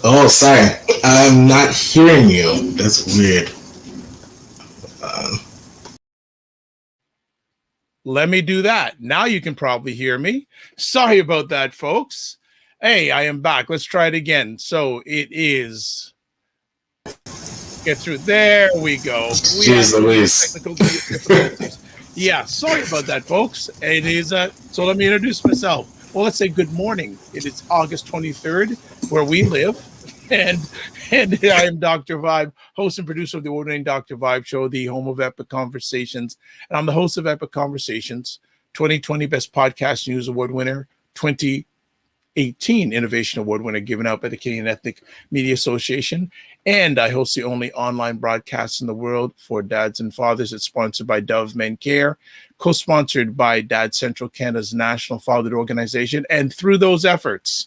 Oh, sorry. I'm not hearing you. That's weird. Let me do that. Now you can probably hear me. Sorry about that, folks. Hey, I am back. Let's try it again. So it is. Get through. There we go. Jeez Louise. Technical difficulties. Yeah, sorry about that, folks. It is. So let me introduce myself. Well, let's say good morning. It is August 23rd, where we live. And I am Dr. Vibe, host and producer of the award-winning Dr. Vibe Show, the home of Epic Conversations. And I'm the host of Epic Conversations, 2020 Best Podcast News Award winner, 2018 Innovation Award winner given out by the Canadian Ethnic Media Association. And I host the only online broadcast in the world for dads and fathers. It's sponsored by Dove Men Care, co-sponsored by Dad Central Canada's National Fatherhood Organization. And through those efforts,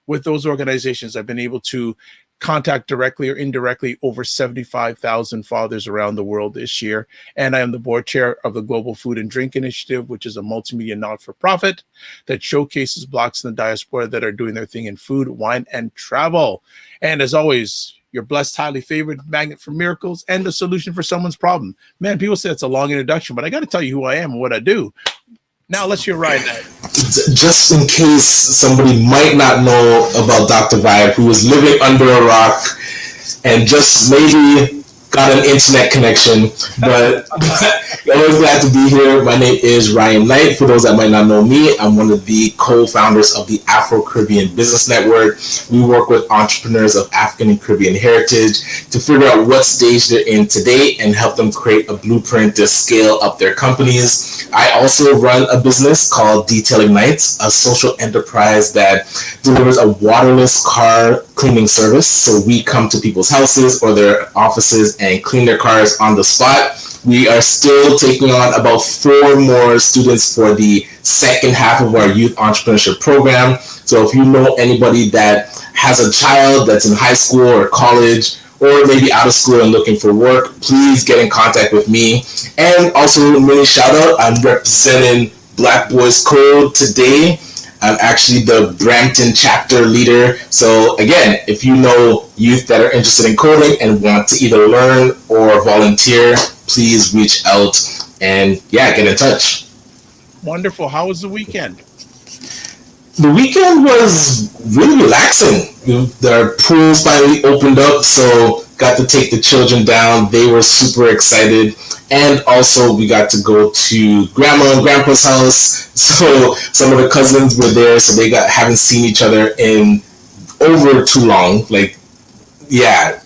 with those organizations, I've been able to contact directly or indirectly over 75,000 fathers around the world this year. And I am the board chair of the Global Food and Drink Initiative, which is a multimedia not-for-profit that showcases Blacks in the diaspora that are doing their thing in food, wine, and travel. And as always, your blessed, highly favored magnet for miracles and the solution for someone's problem. Man, people say it's a long introduction, but I got to tell you who I am and what I do. Now let's hear Ryan Knight. Just in case somebody might not know about Dr. Vibe, who was living under a rock and just maybe got an internet connection, but I'm always glad to be here. My name is Ryan Knight. For those that might not know me, I'm one of the co-founders of the Afro-Caribbean Business Network. We work with entrepreneurs of African and Caribbean heritage to figure out what stage they're in today and help them create a blueprint to scale up their companies. I also run a business called Detailing Nights, a social enterprise that delivers a waterless car cleaning service. So we come to people's houses or their offices and clean their cars on the spot. We are still taking on about 4 more students for the second half of our youth entrepreneurship program. So if you know anybody that has a child that's in high school or college or maybe out of school and looking for work, please get in contact with me. And also a mini shout out, I'm representing Black Boys Code today. I'm actually the Brampton chapter leader. So again, if you know youth that are interested in coding and want to either learn or volunteer, please reach out and get in touch. Wonderful. How was the weekend? The weekend was really relaxing. The pools finally opened up, so got to take the children down. They were super excited. And also we got to go to grandma and grandpa's house. So some of the cousins were there, so they haven't seen each other in over too long.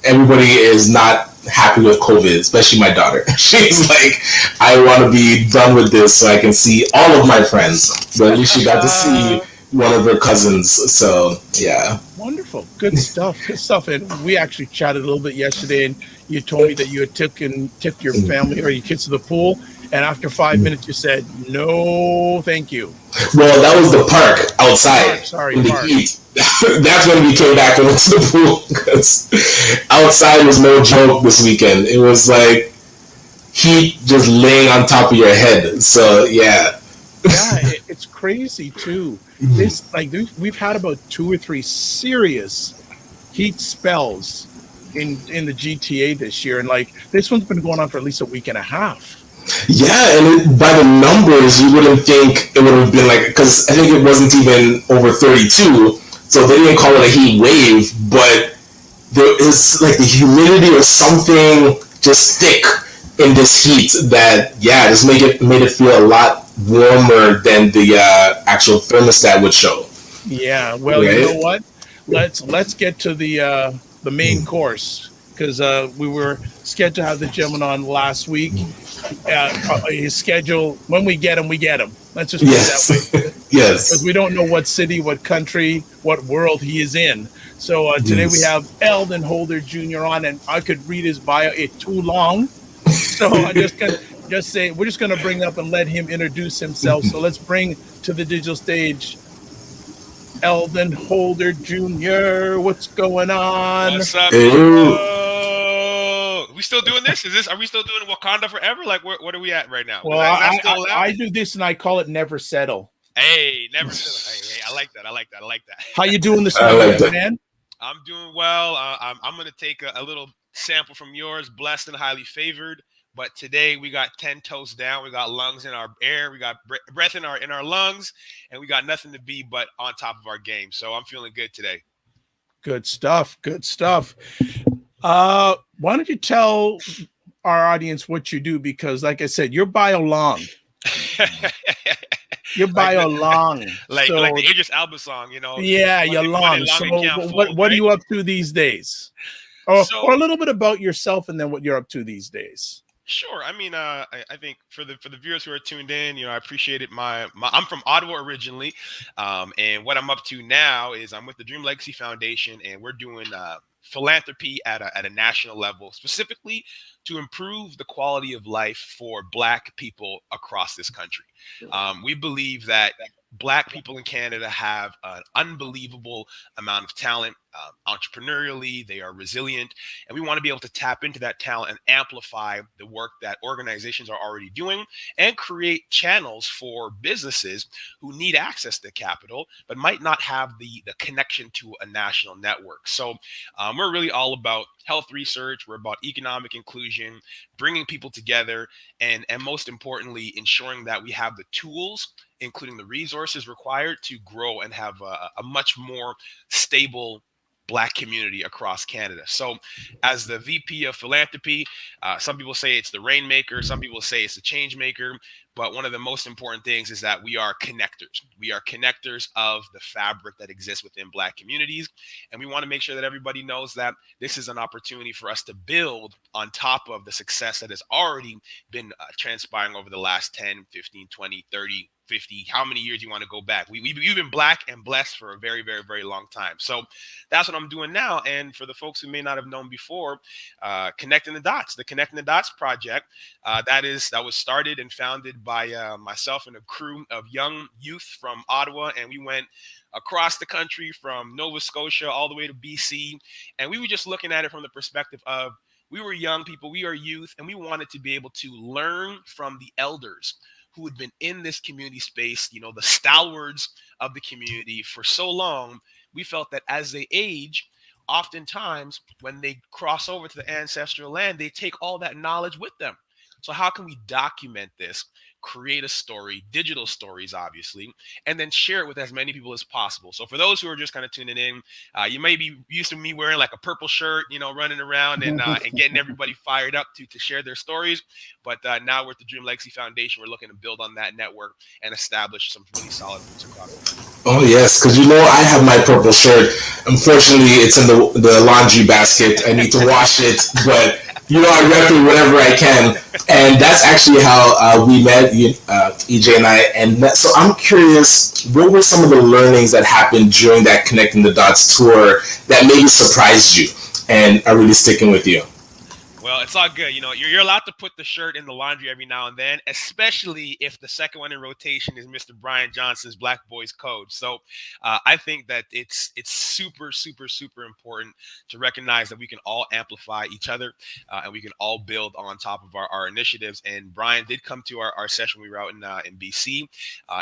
Everybody is not happy with COVID, especially my daughter. She's like, I want to be done with this so I can see all of my friends. But at least she got to see one of her cousins. So yeah. Wonderful. Good stuff. Good stuff. And we actually chatted a little bit yesterday, and you told me that you had took your family or your kids to the pool, and after 5 minutes you said, no, thank you. Well, that was the park outside. Sorry, in the park. heat. That's when we came back and went to the pool, because outside was no joke this weekend. It was like heat just laying on top of your head. So yeah. Yeah, it's crazy too. We've had about 2 or 3 serious heat spells in the GTA this year, and like this one's been going on for at least a week and a half. Yeah, and by the numbers, you wouldn't think it would have been like, because I think it wasn't even over 32, so they didn't call it a heat wave, but there is like the humidity or something just thick in this heat that, yeah, just made it feel a lot warmer than the actual thermostat would show. Yeah, well, right? You know what? Let's get to the main course, because we were scheduled to have the gentleman on last week. His schedule, when we get him, we get him. Let's just put it that way. Yes. Because we don't know what city, what country, what world he is in. So today we have Eldon Holder Jr. on, and I could read his bio. It's too long. So I'm just going to say, we're just going to bring up and let him introduce himself. So let's bring to the digital stage Eldon Holder Jr. What's going on? What's up? We still doing this? Are we still doing Wakanda Forever? Like, what are we at right now? Well, I do this and I call it Never Settle. Hey, never settle. Hey, I like that. How you doing this morning, man? I'm doing well. I'm going to take a little sample from yours. Blessed and highly favored. But today we got 10 toes down. We got lungs in our air. We got breath in our lungs, and we got nothing to be but on top of our game. So I'm feeling good today. Good stuff. Good stuff. Why don't you tell our audience what you do? Because, like I said, your bio long. Your bio long. Like the Idris Elba song, you know. Yeah, you're long. So what are you up to these days? Or a little bit about yourself, and then what you're up to these days. Sure. I mean, I think for the viewers who are tuned in, you know, I appreciate it. I'm from Ottawa originally, and what I'm up to now is I'm with the Dream Legacy Foundation, and we're doing philanthropy at a national level, specifically to improve the quality of life for Black people across this country. We believe that Black people in Canada have an unbelievable amount of talent. Entrepreneurially, they are resilient, and we want to be able to tap into that talent and amplify the work that organizations are already doing, and create channels for businesses who need access to capital but might not have the connection to a national network. So we're really all about health research. We're about economic inclusion, bringing people together, and most importantly, ensuring that we have the tools, including the resources required to grow and have a much more stable Black community across Canada. So as the VP of philanthropy, some people say it's the rainmaker, some people say it's the change maker, but one of the most important things is that we are connectors. We are connectors of the fabric that exists within Black communities, and we want to make sure that everybody knows that this is an opportunity for us to build on top of the success that has already been transpiring over the last 10, 15, 20, 30, 50, how many years you want to go back. We've been Black and blessed for a very, very, very long time. So that's what I'm doing now. And for the folks who may not have known before, Connecting the Dots, the Connecting the Dots project, that was started and founded by myself and a crew of young youth from Ottawa. And we went across the country from Nova Scotia all the way to BC. And we were just looking at it from the perspective of, we were young people, we are youth, and we wanted to be able to learn from the elders who had been in this community space, you know, the stalwarts of the community for so long. We felt that as they age, oftentimes when they cross over to the ancestral land, they take all that knowledge with them. So how can we document this, create a story, digital stories, obviously, and then share it with as many people as possible? So for those who are just kind of tuning in, you may be used to me wearing like a purple shirt, you know, running around and getting everybody fired up to share their stories. But now we're at the Dream Legacy Foundation. We're looking to build on that network and establish some really solid roots across. Oh yes, because you know I have my purple shirt. Unfortunately, it's in the laundry basket. I need to wash it, but I rep it whatever I can, and that's actually how we met, EJ and I. And so I'm curious, what were some of the learnings that happened during that Connecting the Dots tour that maybe surprised you and are really sticking with you? Well, it's all good. You're allowed to put the shirt in the laundry every now and then, especially if the second one in rotation is Mr. Brian Johnson's Black Boys Code. So I think that it's super, super, super important to recognize that we can all amplify each other and we can all build on top of our initiatives. And Brian did come to our session. We were out in BC,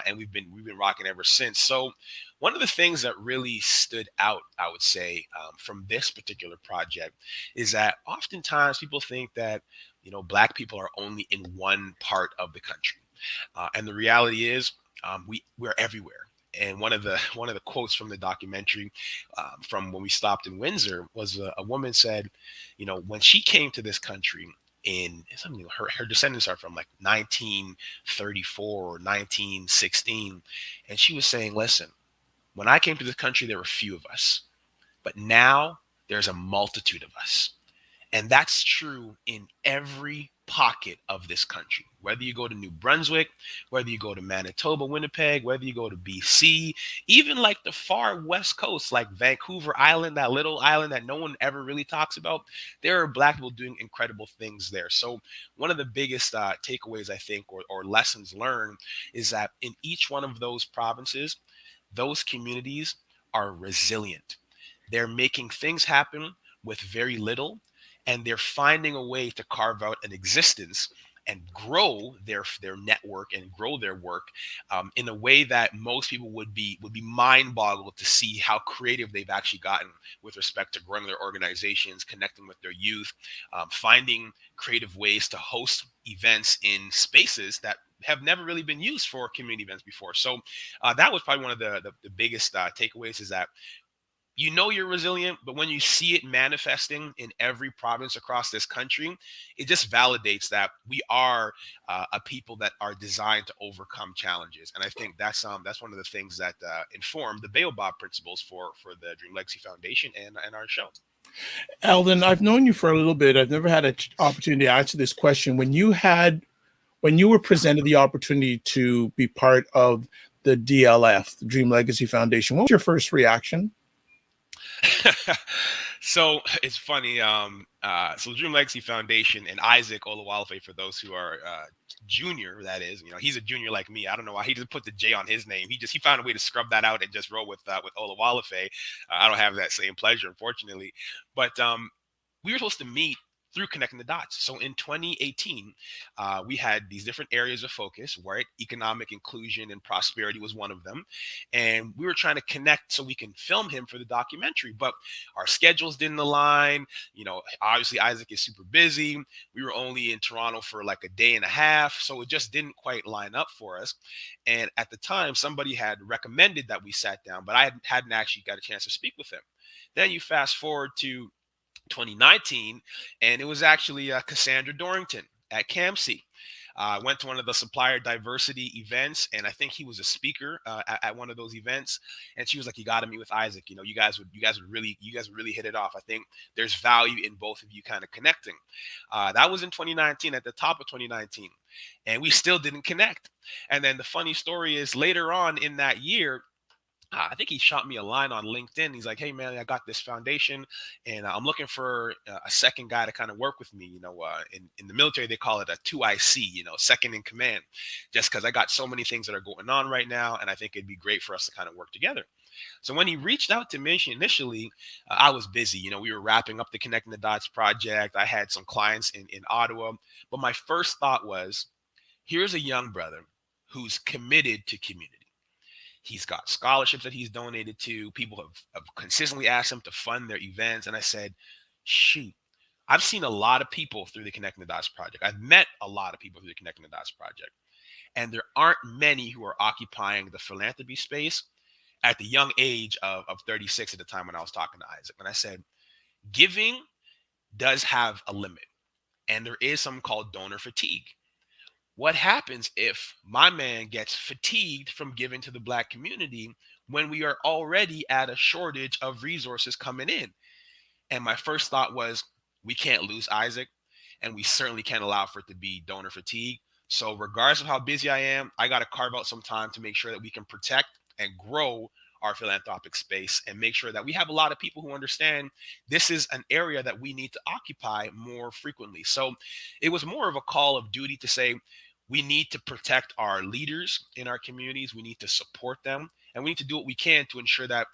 and we've been rocking ever since. So one of the things that really stood out, I would say, from this particular project is that oftentimes people think that, Black people are only in one part of the country. And the reality is we're everywhere. And one of the quotes from the documentary from when we stopped in Windsor was a woman said, when she came to this country in something, her descendants are from like 1934 or 1916. And she was saying, listen, when I came to this country, there were few of us, but now there's a multitude of us. And that's true in every pocket of this country. Whether you go to New Brunswick, whether you go to Manitoba, Winnipeg, whether you go to BC, even like the far west coast, like Vancouver Island, that little island that no one ever really talks about, there are Black people doing incredible things there. So one of the biggest takeaways, I think, or lessons learned is that in each one of those provinces, those communities are resilient. They're making things happen with very little, and they're finding a way to carve out an existence and grow their network and grow their work in a way that most people would be mind boggled to see how creative they've actually gotten with respect to growing their organizations, connecting with their youth, finding creative ways to host events in spaces that have never really been used for community events before. So that was probably one of the biggest takeaways, is that you're resilient, but when you see it manifesting in every province across this country, it just validates that we are a people that are designed to overcome challenges. And I think that's one of the things that inform the Baobab principles for the Dream Legacy Foundation and our show. Eldon, I've known you for a little bit. I've never had an opportunity to answer this question. When you were presented the opportunity to be part of the DLF, the Dream Legacy Foundation, what was your first reaction? So it's funny. So Dream Legacy Foundation and Isaac Olawalefe, for those who are junior, that is, he's a junior like me. I don't know why he just put the J on his name. He found a way to scrub that out and just roll with Olawalefe. I don't have that same pleasure, unfortunately. But we were supposed to meet through Connecting the Dots. So in 2018, we had these different areas of focus, right? Economic inclusion and prosperity was one of them. And we were trying to connect so we can film him for the documentary, but our schedules didn't align. Obviously Isaac is super busy. We were only in Toronto for like a day and a half. So it just didn't quite line up for us. And at the time, somebody had recommended that we sat down, but I hadn't actually got a chance to speak with him. Then you fast forward to 2019, and it was actually Cassandra Dorrington at CAMC. Went to one of the supplier diversity events, and I think he was a speaker at one of those events. And she was like, "You got to meet with Isaac. You guys would really hit it off. I think there's value in both of you kind of connecting." That was in 2019, at the top of 2019, and we still didn't connect. And then the funny story is, later on in that year, I think he shot me a line on LinkedIn. He's like, "Hey man, I got this foundation, and I'm looking for a second guy to kind of work with me. In the military they call it a 2IC, second in command, just because I got so many things that are going on right now, and I think it'd be great for us to kind of work together." So when he reached out to me initially, I was busy. We were wrapping up the Connecting the Dots project. I had some clients in Ottawa, but my first thought was, here's a young brother who's committed to community. He's got scholarships that he's donated to. People have consistently asked him to fund their events. And I said, shoot, I've seen a lot of people through the Connecting the Dots project. I've met a lot of people through the Connecting the Dots project. And there aren't many who are occupying the philanthropy space at the young age of 36 at the time when I was talking to Isaac. And I said, giving does have a limit. And there is something called donor fatigue. What happens if my man gets fatigued from giving to the Black community when we are already at a shortage of resources coming in? And my first thought was, we can't lose Isaac. and we certainly can't allow for it to be donor fatigue. So regardless of how busy I am, I got to carve out some time to make sure that we can protect and grow our philanthropic space and make sure that we have a lot of people who understand this is an area that we need to occupy more frequently. So it was more of a call of duty to say, we need to protect our leaders in our communities. We need to support them, and we need to do what we can to ensure that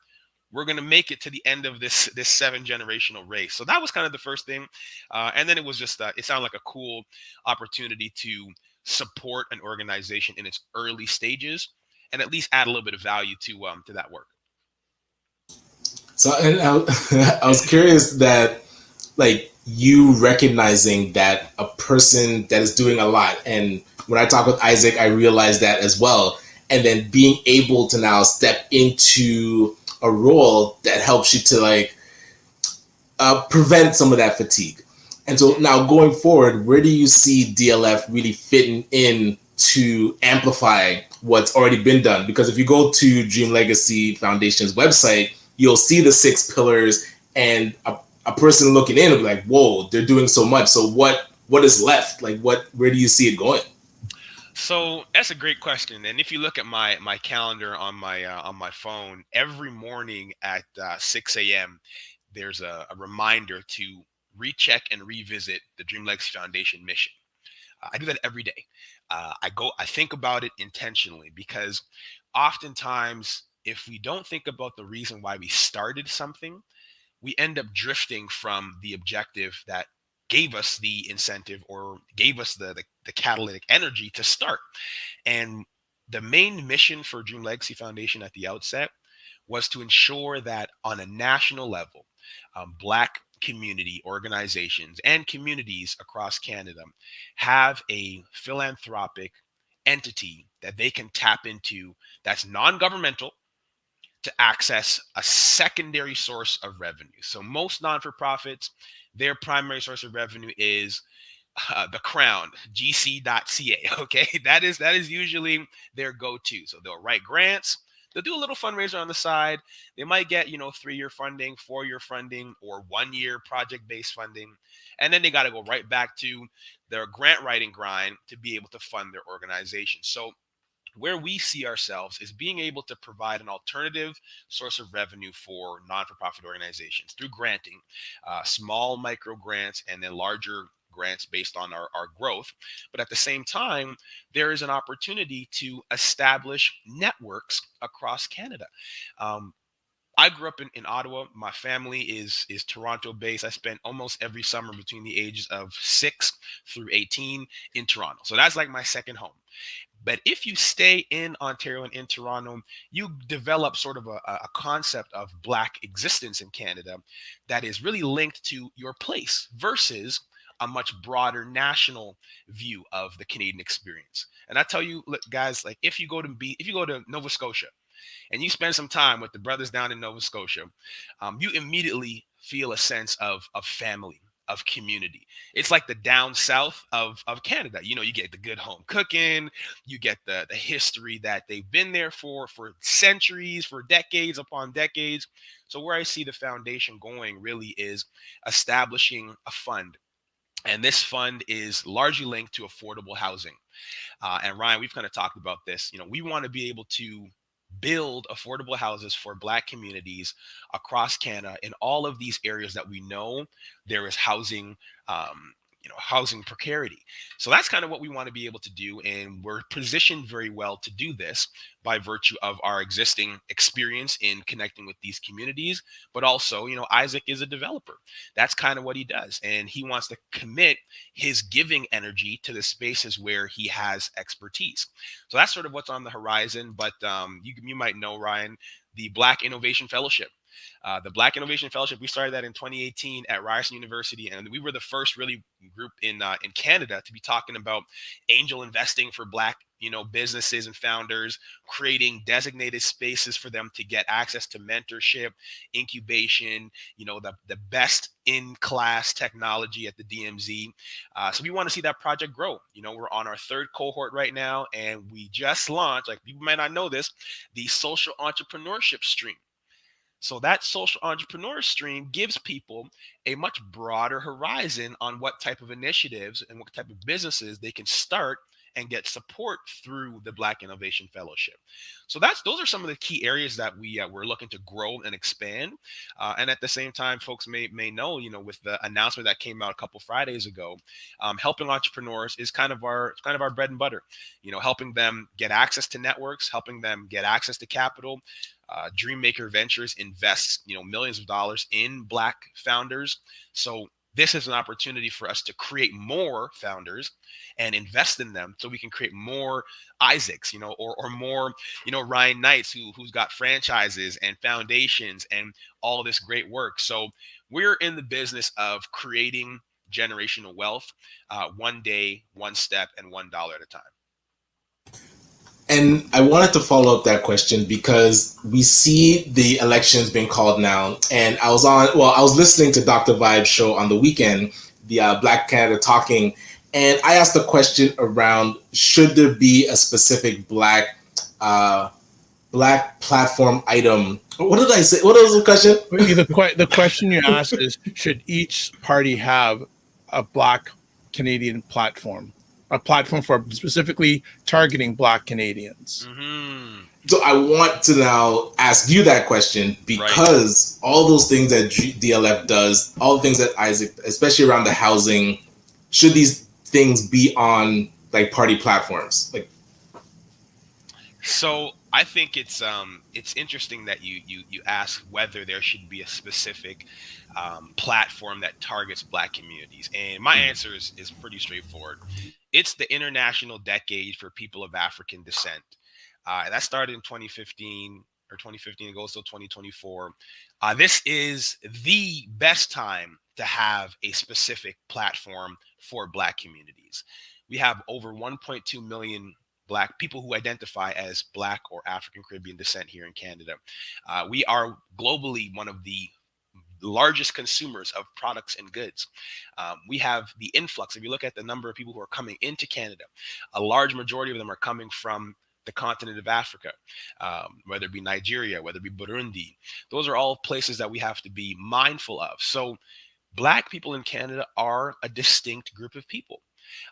we're going to make it to the end of this 7 generational race. So that was kind of the first thing, and then it was just it sounded like a cool opportunity to support an organization in its early stages and at least add a little bit of value to that work. So, and I was curious that, like, you recognizing that a person that is doing a lot, and when I talk with Isaac, I realize that as well, and then being able to now step into a role that helps you to, like, prevent some of that fatigue. And so now going forward, where do you see DLF really fitting in to amplify what's already been done? Because if you go to Dream Legacy Foundation's website, you'll see the 6 pillars, and a person looking in will be like, whoa, they're doing so much. So what is left? Like, where do you see it going? So that's a great question. And if you look at my calendar on my phone, every morning at 6 a.m., there's a reminder to recheck and revisit the Dream Legacy Foundation mission. I do that every day. I think about it intentionally, because oftentimes, if we don't think about the reason why we started something, we end up drifting from the objective that gave us the incentive or gave us the catalytic energy to start. And the main mission for Dream Legacy Foundation at the outset was to ensure that on a national level, Black community organizations and communities across Canada have a philanthropic entity that they can tap into that's non-governmental to access a secondary source of revenue. So most non-for-profits, their primary source of revenue is the Crown, gc.ca. Okay, that is usually their go-to. So they'll write grants, they'll do a little fundraiser on the side. They might get 3-year funding, 4-year funding, or 1-year project-based funding, and then they got to go right back to their grant writing grind to be able to fund their organization. So where we see ourselves is being able to provide an alternative source of revenue for non-for-profit organizations through granting, small micro grants and then larger grants based on our growth. But at the same time, there is an opportunity to establish networks across Canada. I grew up in Ottawa. My family is Toronto based. I spent almost every summer between the ages of 6 through 18 in Toronto. So that's like my second home. But if you stay in Ontario and in Toronto, you develop sort of a concept of Black existence in Canada that is really linked to your place versus a much broader national view of the Canadian experience. And I tell you, look, guys, like if you go to Nova Scotia and you spend some time with the brothers down in Nova Scotia, you immediately feel a sense of family, of community. It's like the down south of Canada. You get the good home cooking, you get the history that they've been there for centuries, for decades upon decades. So where I see the foundation going really is establishing a fund. And this fund is largely linked to affordable housing. And Ryan, we've kind of talked about this. We want to be able to build affordable houses for Black communities across Canada in all of these areas that we know there is housing, housing precarity. So that's kind of what we want to be able to do. And we're positioned very well to do this by virtue of our existing experience in connecting with these communities. But also, Isaac is a developer. That's kind of what he does. And he wants to commit his giving energy to the spaces where he has expertise. So that's sort of what's on the horizon. But you might know, Ryan, the Black Innovation Fellowship. The Black Innovation Fellowship, we started that in 2018 at Ryerson University, and we were the first really group in Canada to be talking about angel investing for Black businesses and founders, creating designated spaces for them to get access to mentorship, incubation, the best in class technology at the DMZ. So we want to see that project grow. We're on our 3rd cohort right now, and we just launched, like people might not know this, the social entrepreneurship stream. So that social entrepreneur stream gives people a much broader horizon on what type of initiatives and what type of businesses they can start and get support through the Black Innovation Fellowship. So those are some of the key areas that we're looking to grow and expand. And at the same time, folks may know, with the announcement that came out a couple Fridays ago, helping entrepreneurs is kind of our bread and butter. Helping them get access to networks, helping them get access to capital. Dreammaker Ventures invests, millions of dollars in Black founders. So this is an opportunity for us to create more founders and invest in them so we can create more Isaacs, or more, Ryan Knights who's got franchises and foundations and all of this great work. So we're in the business of creating generational wealth, one day, one step, and $1 at a time. And I wanted to follow up that question because we see the elections being called now. And I was listening to Dr. Vibe's show on the weekend, the Black Canada Talking, and I asked a question around, should there be a specific Black platform item? What did I say? What was the question? The question you asked is, should each party have a Black Canadian platform? A platform for specifically targeting Black Canadians. Mm-hmm. So I want to now ask you that question because all those things that DLF does, all the things that Isaac, especially around the housing, should these things be on like party platforms? So I think it's interesting that you ask whether there should be a specific platform that targets Black communities, and my answer is pretty straightforward. It's the International Decade for People of African Descent. That started in 2015, it goes till 2024. This is the best time to have a specific platform for Black communities. We have over 1.2 million Black people who identify as Black or African Caribbean descent here in Canada. We are globally one of the largest consumers of products and goods. We have the influx. If you look at the number of people who are coming into Canada, a large majority of them are coming from the continent of Africa, whether it be Nigeria, whether it be Burundi. Those are all places that we have to be mindful of. So Black people in Canada are a distinct group of people.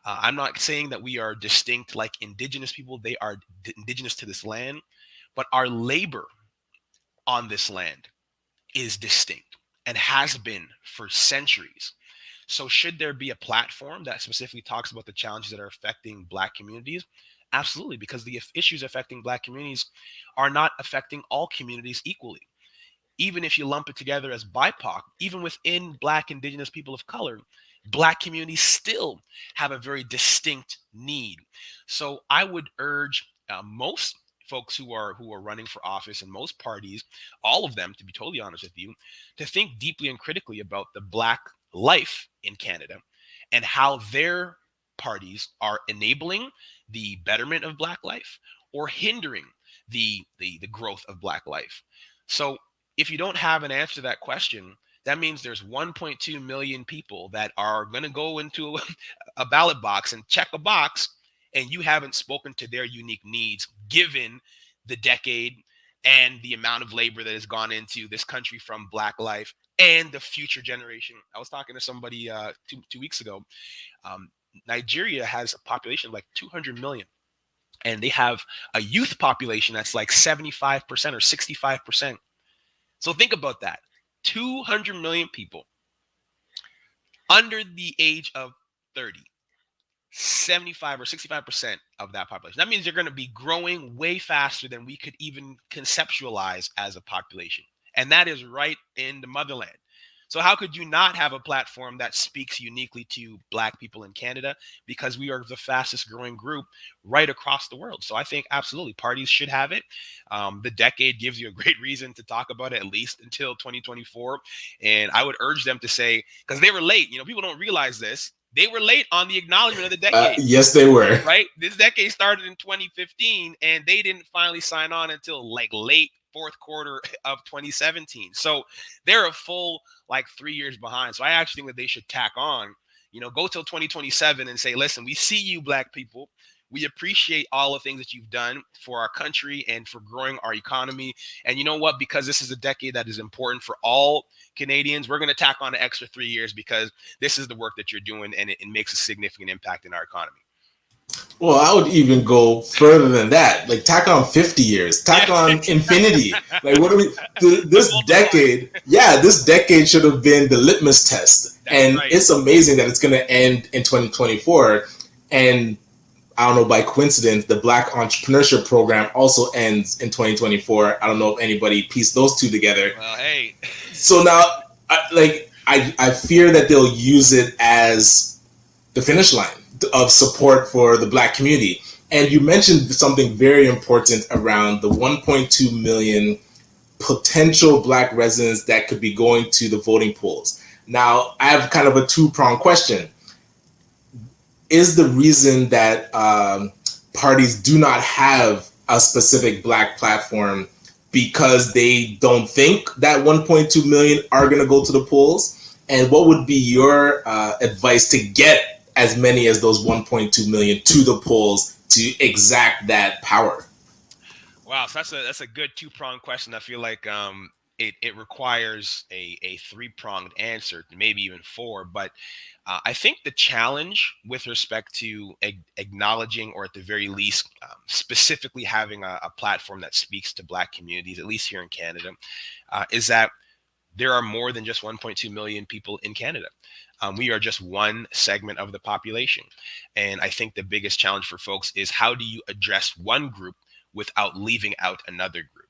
I'm not saying that we are distinct like Indigenous people. They are indigenous to this land, but our labor on this land is distinct and has been for centuries. So should there be a platform that specifically talks about the challenges that are affecting Black communities? Absolutely, because the issues affecting Black communities are not affecting all communities equally. Even if you lump it together as BIPOC, even within Black Indigenous people of color, Black communities still have a very distinct need. So I would urge most folks who are running for office in most parties, all of them, to be totally honest with you, to think deeply and critically about the Black life in Canada and how their parties are enabling the betterment of Black life or hindering the growth of Black life. So if you don't have an answer to that question, that means there's 1.2 million people that are going to go into a ballot box and check a box, and you haven't spoken to their unique needs, given the decade and the amount of labor that has gone into this country from Black life and the future generation. I was talking to somebody 2 weeks ago. Nigeria has a population of like 200 million, and they have a youth population that's like 75% or 65%. So think about that. 200 million people under the age of 30. 75 or 65% of that population. That means they're going to be growing way faster than we could even conceptualize as a population. And that is right in the motherland. So how could you not have a platform that speaks uniquely to Black people in Canada? Because we are the fastest growing group right across the world. So I think absolutely parties should have it. The decade gives you a great reason to talk about it, at least until 2024. And I would urge them to say, because they were late, people don't realize this. They were late on the acknowledgement of the decade. Yes, they were. Right? This decade started in 2015, and they didn't finally sign on until like late fourth quarter of 2017. So they're a full 3 years behind. So I actually think that they should tack on, go till 2027 and say, listen, we see you Black people. We appreciate all the things that you've done for our country and for growing our economy. And you know what? Because this is a decade that is important for all Canadians, we're going to tack on an extra 3 years because this is the work that you're doing, and it makes a significant impact in our economy. Well, I would even go further than that. Like, tack on 50 years, tack on infinity. Like, what do we? This decade, this decade should have been the litmus test. And it's amazing that it's going to end in 2024. And I don't know, by coincidence, the Black Entrepreneurship Program also ends in 2024. I don't know if anybody pieced those two together. Well, hey. So now, I fear that they'll use it as the finish line of support for the Black community. And you mentioned something very important around the 1.2 million potential Black residents that could be going to the voting polls. Now, I have kind of a two-pronged question. Is the reason that parties do not have a specific Black platform because they don't think that 1.2 million are going to go to the polls? And what would be your advice to get as many as those 1.2 million to the polls to exact that power? Wow, so that's a good two-pronged question. I feel like it requires a three-pronged answer, maybe even four. But I think the challenge with respect to acknowledging, or at the very least, specifically having a platform that speaks to Black communities, at least here in Canada, is that there are more than just 1.2 million people in Canada. We are just one segment of the population. And I think the biggest challenge for folks is, how do you address one group without leaving out another group?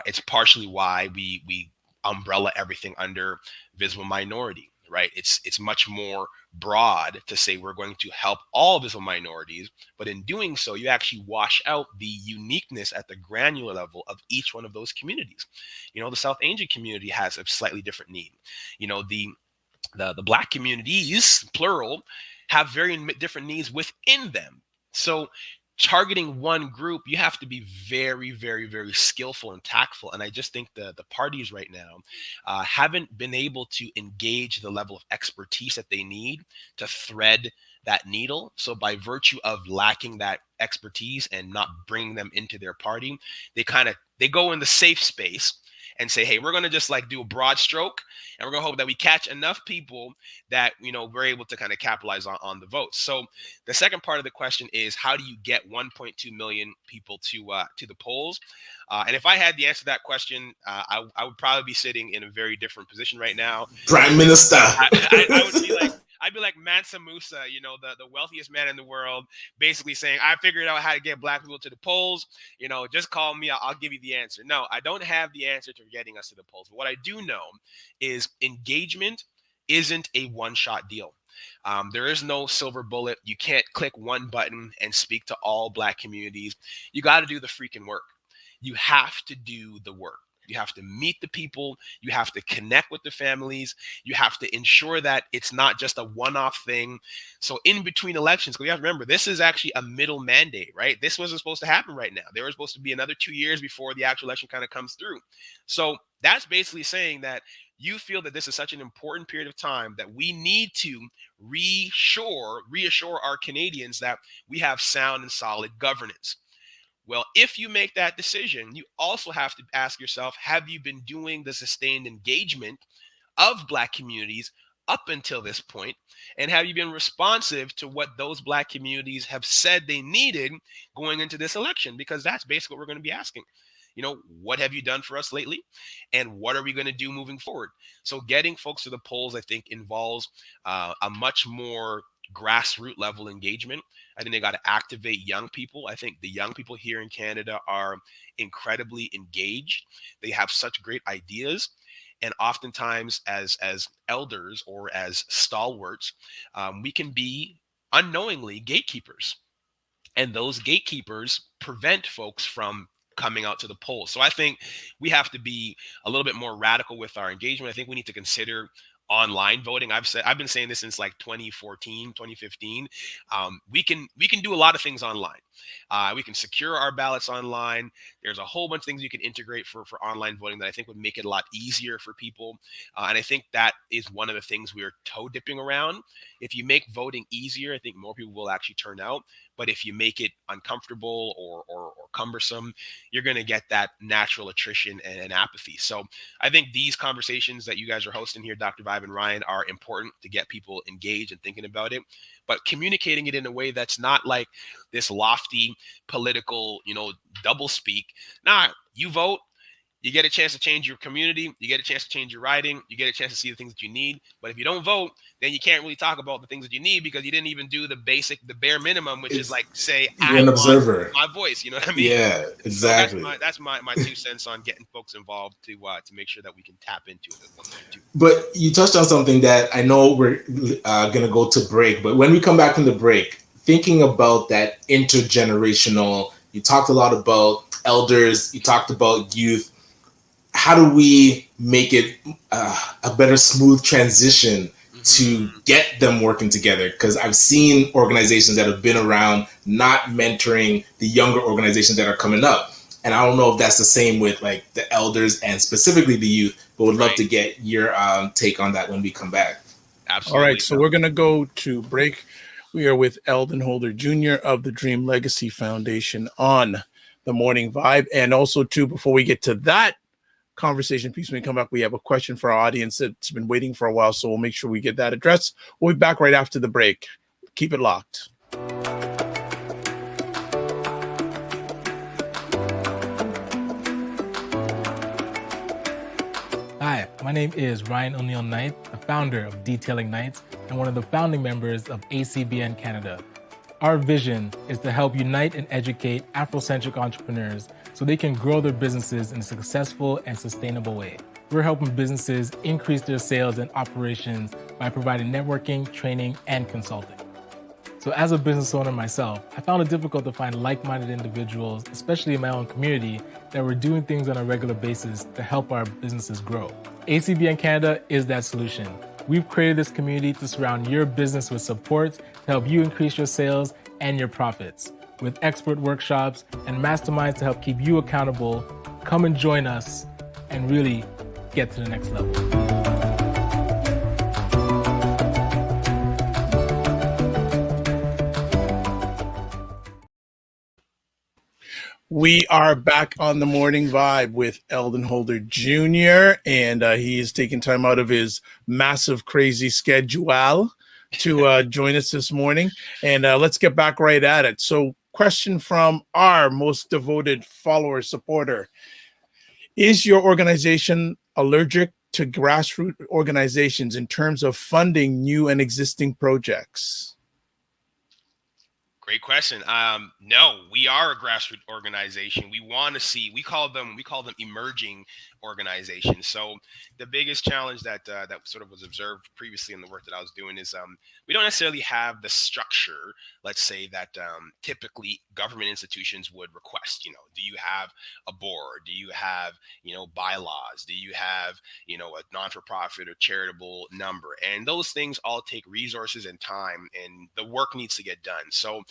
It's partially why we umbrella everything under visible minority, right? It's much more broad to say we're going to help all visible minorities, but in doing so, you actually wash out the uniqueness at the granular level of each one of those communities. You know, the South Asian community has a slightly different need. You know, the Black communities, plural, have very different needs within them. So targeting one group, you have to be very, very, very skillful and tactful. And I just think the parties right now haven't been able to engage the level of expertise that they need to thread that needle. So by virtue of lacking that expertise and not bringing them into their party, they go in the safe space and say, hey, we're going to just like do a broad stroke, and we're going to hope that we catch enough people that, you know, we're able to kind of capitalize on the votes. So the second part of the question is, how do you get 1.2 million people to the polls? And if I had the answer to that question, I would probably be sitting in a very different position right now. Prime Minister. I would be like, I'd be like Mansa Musa, you know, the wealthiest man in the world, basically saying, I figured out how to get Black people to the polls. You know, just call me. I'll give you the answer. No, I don't have the answer to getting us to the polls. But what I do know is engagement isn't a one-shot deal. There is no silver bullet. You can't click one button and speak to all Black communities. You got to do the freaking work. You have to do the work. You have to meet the people. You have to connect with the families. You have to ensure that it's not just a one-off thing. So in between elections, because you have to remember, this is actually a middle mandate, right? This wasn't supposed to happen right now. There was supposed to be another 2 years before the actual election kind of comes through. So that's basically saying that you feel that this is such an important period of time that we need to reassure our Canadians that we have sound and solid governance. Well, if you make that decision, you also have to ask yourself, have you been doing the sustained engagement of Black communities up until this point? And have you been responsive to what those Black communities have said they needed going into this election? Because that's basically what we're going to be asking. You know, what have you done for us lately? And what are we going to do moving forward? So getting folks to the polls, I think, involves a much more grassroots level engagement. I think they got to activate young people. I think the young people here in Canada are incredibly engaged. They have such great ideas. And oftentimes as elders or as stalwarts, we can be unknowingly gatekeepers. And those gatekeepers prevent folks from coming out to the polls. So I think we have to be a little bit more radical with our engagement. I think we need to consider online voting. I've been saying this since like 2014, 2015. We can do a lot of things online. We can secure our ballots online. There's a whole bunch of things you can integrate for online voting that I think would make it a lot easier for people. And I think that is one of the things we are toe dipping around. If you make voting easier, I think more people will actually turn out. But if you make it uncomfortable or cumbersome, you're going to get that natural attrition and apathy. So I think these conversations that you guys are hosting here, Dr. Vibe and Ryan, are important to get people engaged and thinking about it, but communicating it in a way that's not like this lofty political, double speak. Nah, you vote. You get a chance to change your community. You get a chance to change your riding. You get a chance to see the things that you need. But if you don't vote, then you can't really talk about the things that you need because you didn't even do the bare minimum, which is like say, you're an observer. My voice. You know what I mean? Yeah, exactly. So that's my 2 cents on getting folks involved to make sure that we can tap into it. But you touched on something that I know we're going to go to break. But when we come back from the break, thinking about that intergenerational, you talked a lot about elders, you talked about youth. How do we make it a better smooth transition to get them working together? Because I've seen organizations that have been around not mentoring the younger organizations that are coming up. And I don't know if that's the same with like the elders and specifically the youth, but would love to get your take on that when we come back. Absolutely. All right, so we're going to go to break. We are with Eldon Holder Jr. of the Dream Legacy Foundation on the Morning Vibe. And also, too, before we get to that conversation piece, when we come back, we have a question for our audience that's been waiting for a while, so we'll make sure we get that addressed. We'll be back right after the break. Keep it locked. Hi, my name is Ryan Oneil Knight, the founder of Detailing Nights and one of the founding members of ACBN Canada. Our vision is to help unite and educate Afrocentric entrepreneurs so they can grow their businesses in a successful and sustainable way. We're helping businesses increase their sales and operations by providing networking, training, and consulting. So as a business owner myself, I found it difficult to find like-minded individuals, especially in my own community, that were doing things on a regular basis to help our businesses grow. ACBN Canada is that solution. We've created this community to surround your business with support to help you increase your sales and your profits. With expert workshops and masterminds to help keep you accountable, come and join us and really get to the next level. We are back on the Morning Vibe with Eldon Holder Jr. And he is taking time out of his massive, crazy schedule to join us this morning. And let's get back right at it. So, question from our most devoted follower supporter. Is your organization allergic to grassroots organizations in terms of funding new and existing projects? Great question. No, we are a grassroots organization. We want to see. We call them emerging organizations. So the biggest challenge that sort of was observed previously in the work that I was doing is we don't necessarily have the structure, let's say, that typically government institutions would request. Do you have a board? Do you have bylaws? Do you have a non-for-profit or charitable number? And those things all take resources and time, and the work needs to get done. So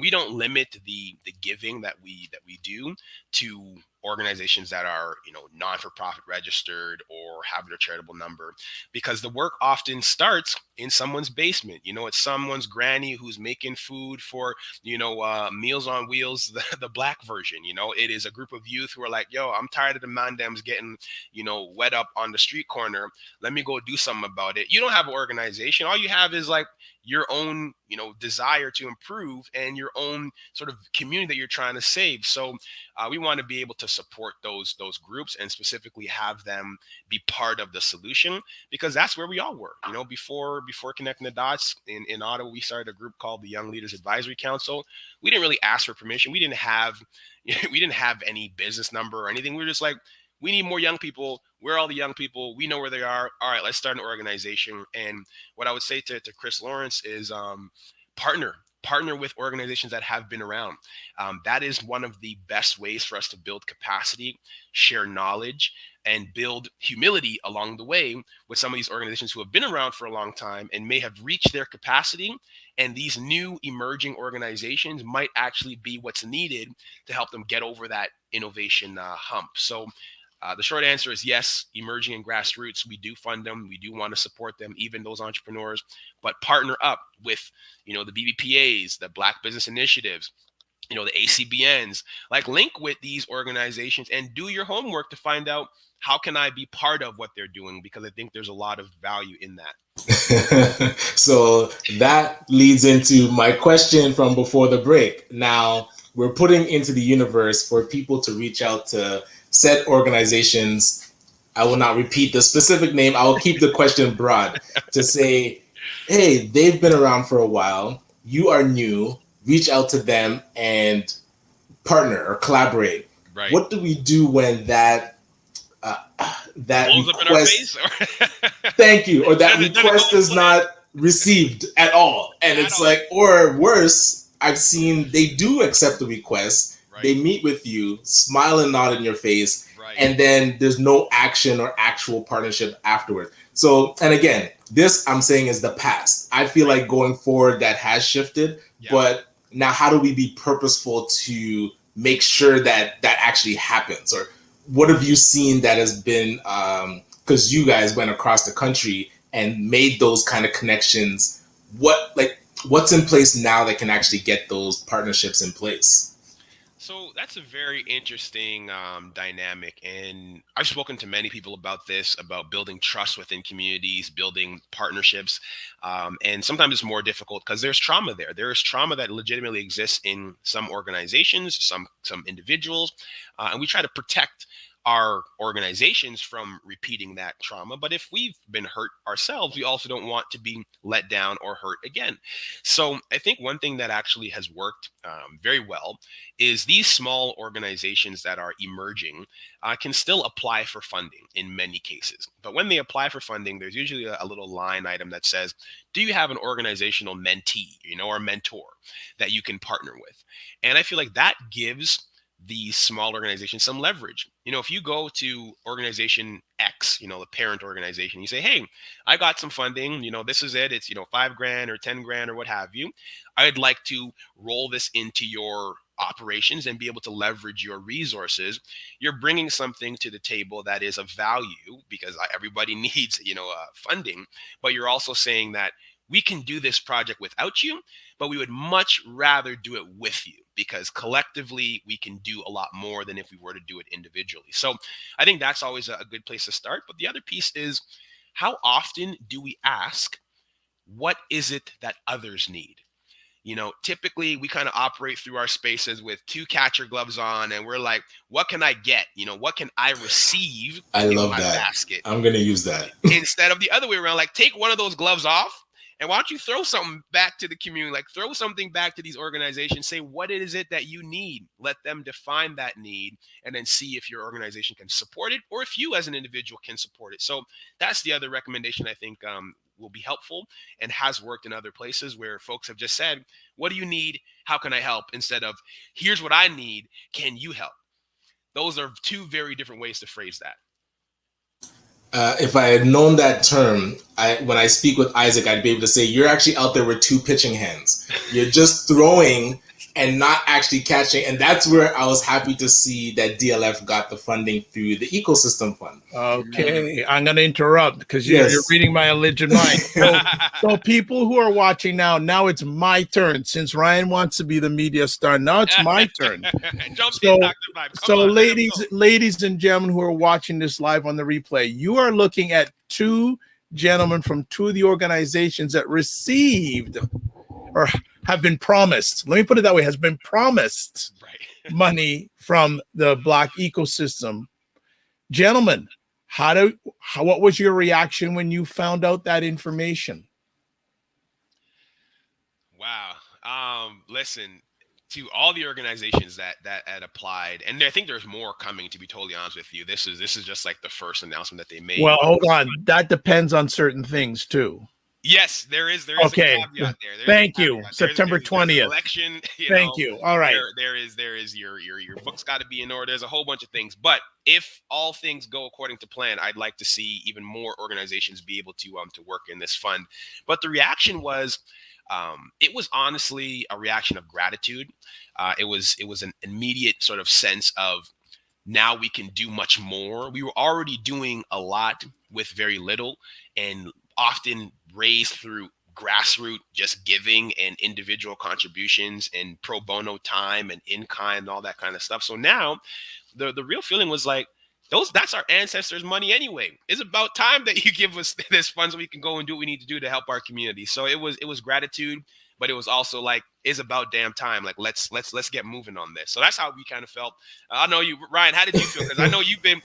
we don't limit the giving that we do to organizations that are non-for-profit registered or have their charitable number, because the work often starts in someone's basement. It's someone's granny who's making food for Meals on Wheels, the black version. It is a group of youth who are like, yo, I'm tired of the mandams getting wet up on the street corner. Let me go do something about it. You don't have an organization. All you have is like your own desire to improve and your own sort of community that you're trying to save. So we want to be able to support those groups and specifically have them be part of the solution, because that's where we all were. Before connecting the dots in Ottawa, we started a group called the Young Leaders Advisory Council. We didn't really ask for permission. We didn't have any business number or anything. We were just like, we need more young people. We're all the young people. We know where they are. All right, let's start an organization. And what I would say to Chris Lawrence is partner partner with organizations that have been around. That is one of the best ways for us to build capacity, share knowledge, and build humility along the way with some of these organizations who have been around for a long time and may have reached their capacity. And these new emerging organizations might actually be what's needed to help them get over that innovation hump. So the short answer is yes, emerging and grassroots, we do fund them. We do want to support them, even those entrepreneurs, but partner up with, the BBPAs, the Black Business Initiatives, the ACBNs, like link with these organizations and do your homework to find out how can I be part of what they're doing, because I think there's a lot of value in that. So that leads into my question from before the break. Now we're putting into the universe for people to reach out to said organizations. I will not repeat the specific name. I will keep the question broad to say, hey, they've been around for a while. You are new. Reach out to them and partner or collaborate. Right. What do we do when that request? Thank you. Or that request is not received at all, and it's like, or worse, I've seen they do accept the request. Right. They meet with you, smile and nod in your face, right, and then there's no action or actual partnership afterwards. So, and again, this I'm saying is the past. I feel like going forward that has shifted, but now how do we be purposeful to make sure that that actually happens? Or what have you seen that has been, because you guys went across the country and made those kind of connections, what's in place now that can actually get those partnerships in place? So that's a very interesting dynamic. And I've spoken to many people about this, about building trust within communities, building partnerships. And sometimes it's more difficult because there's trauma there. There is trauma that legitimately exists in some organizations, some individuals. And we try to protect our organizations from repeating that trauma. But if we've been hurt ourselves, we also don't want to be let down or hurt again. So I think one thing that actually has worked very well is these small organizations that are emerging can still apply for funding in many cases. But when they apply for funding, there's usually a little line item that says, do you have an organizational mentee, or mentor that you can partner with? And I feel like that gives these small organizations some leverage. If you go to organization X, the parent organization, you say, hey, I got some funding, this is it. It's, $5,000 or $10,000 or what have you. I'd like to roll this into your operations and be able to leverage your resources. You're bringing something to the table that is of value because everybody needs, funding, but you're also saying that we can do this project without you, but we would much rather do it with you because collectively we can do a lot more than if we were to do it individually. So I think that's always a good place to start. But the other piece is, how often do we ask, what is it that others need? Typically we kind of operate through our spaces with 2 catcher gloves on and we're like, what can I get? What can I receive in my basket? I'm going to use that. Instead of the other way around, like take one of those gloves off. And why don't you throw something back to the community, like throw something back to these organizations, say, what is it that you need? Let them define that need and then see if your organization can support it or if you as an individual can support it. So that's the other recommendation I think will be helpful and has worked in other places where folks have just said, what do you need? How can I help? Instead of, here's what I need. Can you help? Those are 2 very different ways to phrase that. If I had known that term, when I speak with Isaac, I'd be able to say, you're actually out there with 2 pitching hands. You're just throwing and not actually catching. And that's where I was happy to see that DLF got the funding through the ecosystem fund. Okay, I'm going to interrupt because you're reading my alleged mind. So people who are watching now it's my turn. Since Ryan wants to be the media star, now it's my turn. So ladies and gentlemen who are watching this live on the replay, you are looking at 2 gentlemen from 2 of the organizations that received or have been promised, let me put it that way, has been promised money from the Black ecosystem. Gentlemen, what was your reaction when you found out that information? Wow. Listen, to all the organizations that had applied, and I think there's more coming, to be totally honest with you. This is just like the first announcement that they made. Well, hold on. That depends on certain things too. Yes, there is Okay. a caveat there. There's Thank a you. caveat. September There's 20th. election, Thank you. All right. There is your books got to be in order. There's a whole bunch of things. But if all things go according to plan, I'd like to see even more organizations be able to work in this fund. But the reaction was, it was honestly a reaction of gratitude. It was an immediate sort of sense of, now we can do much more. We were already doing a lot with very little, and often raised through grassroots just giving and individual contributions and pro bono time and in kind and all that kind of stuff. So now the real feeling was like, that's our ancestors' money anyway. It's about time that you give us this fund so we can go and do what we need to do to help our community. So it was gratitude, but it was also like, it's about damn time. Like, let's get moving on this. So that's how we kind of felt. I know you, Ryan. How did you feel? Because I know you've been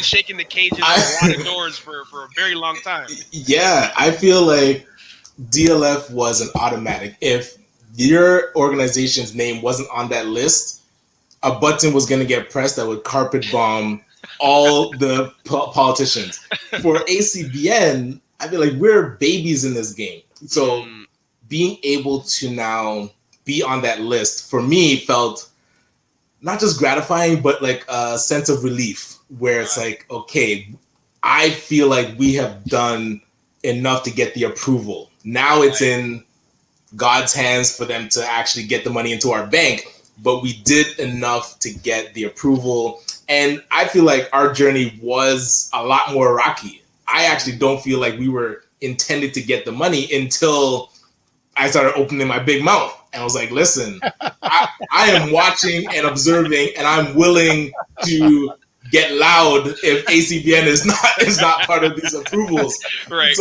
shaking the cages of a lot of doors for a very long time. Yeah, I feel like DLF was an automatic. If your organization's name wasn't on that list, a button was going to get pressed that would carpet bomb all the politicians. For ACBN, I feel like we're babies in this game. So being able to now be on that list, for me, felt not just gratifying, but like a sense of relief, where it's like, okay, I feel like we have done enough to get the approval. Now it's in God's hands for them to actually get the money into our bank, but we did enough to get the approval. And I feel like our journey was a lot more rocky. I actually don't feel like we were intended to get the money until I started opening my big mouth. And I was like, listen, I am watching and observing, and I'm willing to get loud if ACBN is not part of these approvals. Right.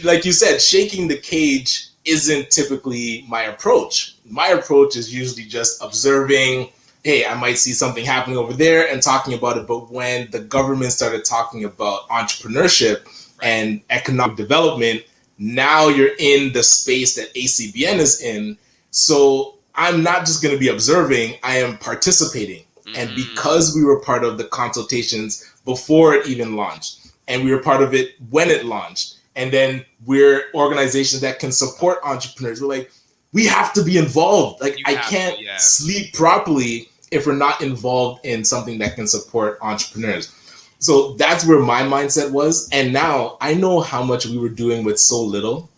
Like you said, shaking the cage isn't typically my approach. My approach is usually just observing. Hey, I might see something happening over there and talking about it. But when the government started talking about entrepreneurship and economic development, now you're in the space that ACBN is in. So I'm not just going to be observing, I am participating. And because we were part of the consultations before it even launched, and we were part of it when it launched, and then we're organizations that can support entrepreneurs, we're like, we have to be involved. Like, I can't sleep properly if we're not involved in something that can support entrepreneurs. So that's where my mindset was. And now I know how much we were doing with so little.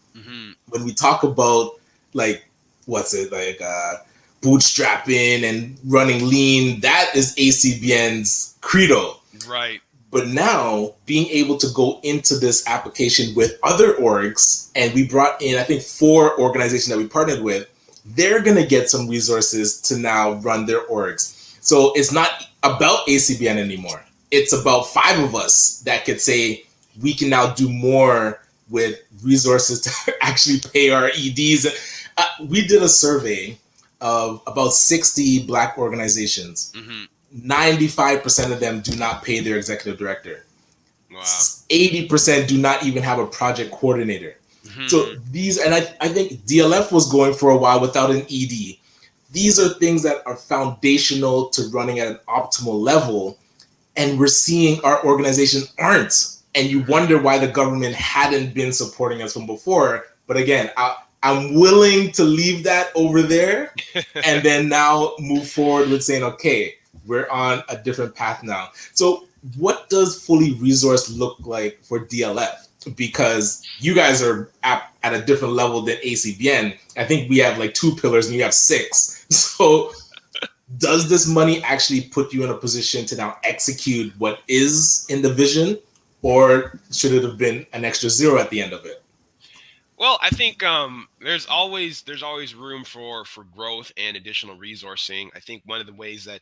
When we talk about, like, bootstrapping and running lean, that is ACBN's credo. Right. But now being able to go into this application with other orgs, and we brought in, I think, 4 organizations that we partnered with, they're going to get some resources to now run their orgs. So it's not about ACBN anymore. It's about 5 of us that could say we can now do more with resources to actually pay our EDs. We did a survey of about 60 Black organizations. 95% of them do not pay their executive director. Wow. 80% do not even have a project coordinator. So these, and I think DLF was going for a while without an ED. These are things that are foundational to running at an optimal level. And we're seeing our organization aren't. And you wonder why the government hadn't been supporting us from before. But again, I'm willing to leave that over there and then now move forward with saying, okay, we're on a different path now. So what does fully resourced look like for DLF? Because you guys are at a different level than ACBN. I think we have like 2 pillars and you have 6. So does this money actually put you in a position to now execute what is in the vision, or should it have been an extra 0 at the end of it? Well, I think there's always room for growth and additional resourcing. I think one of the ways that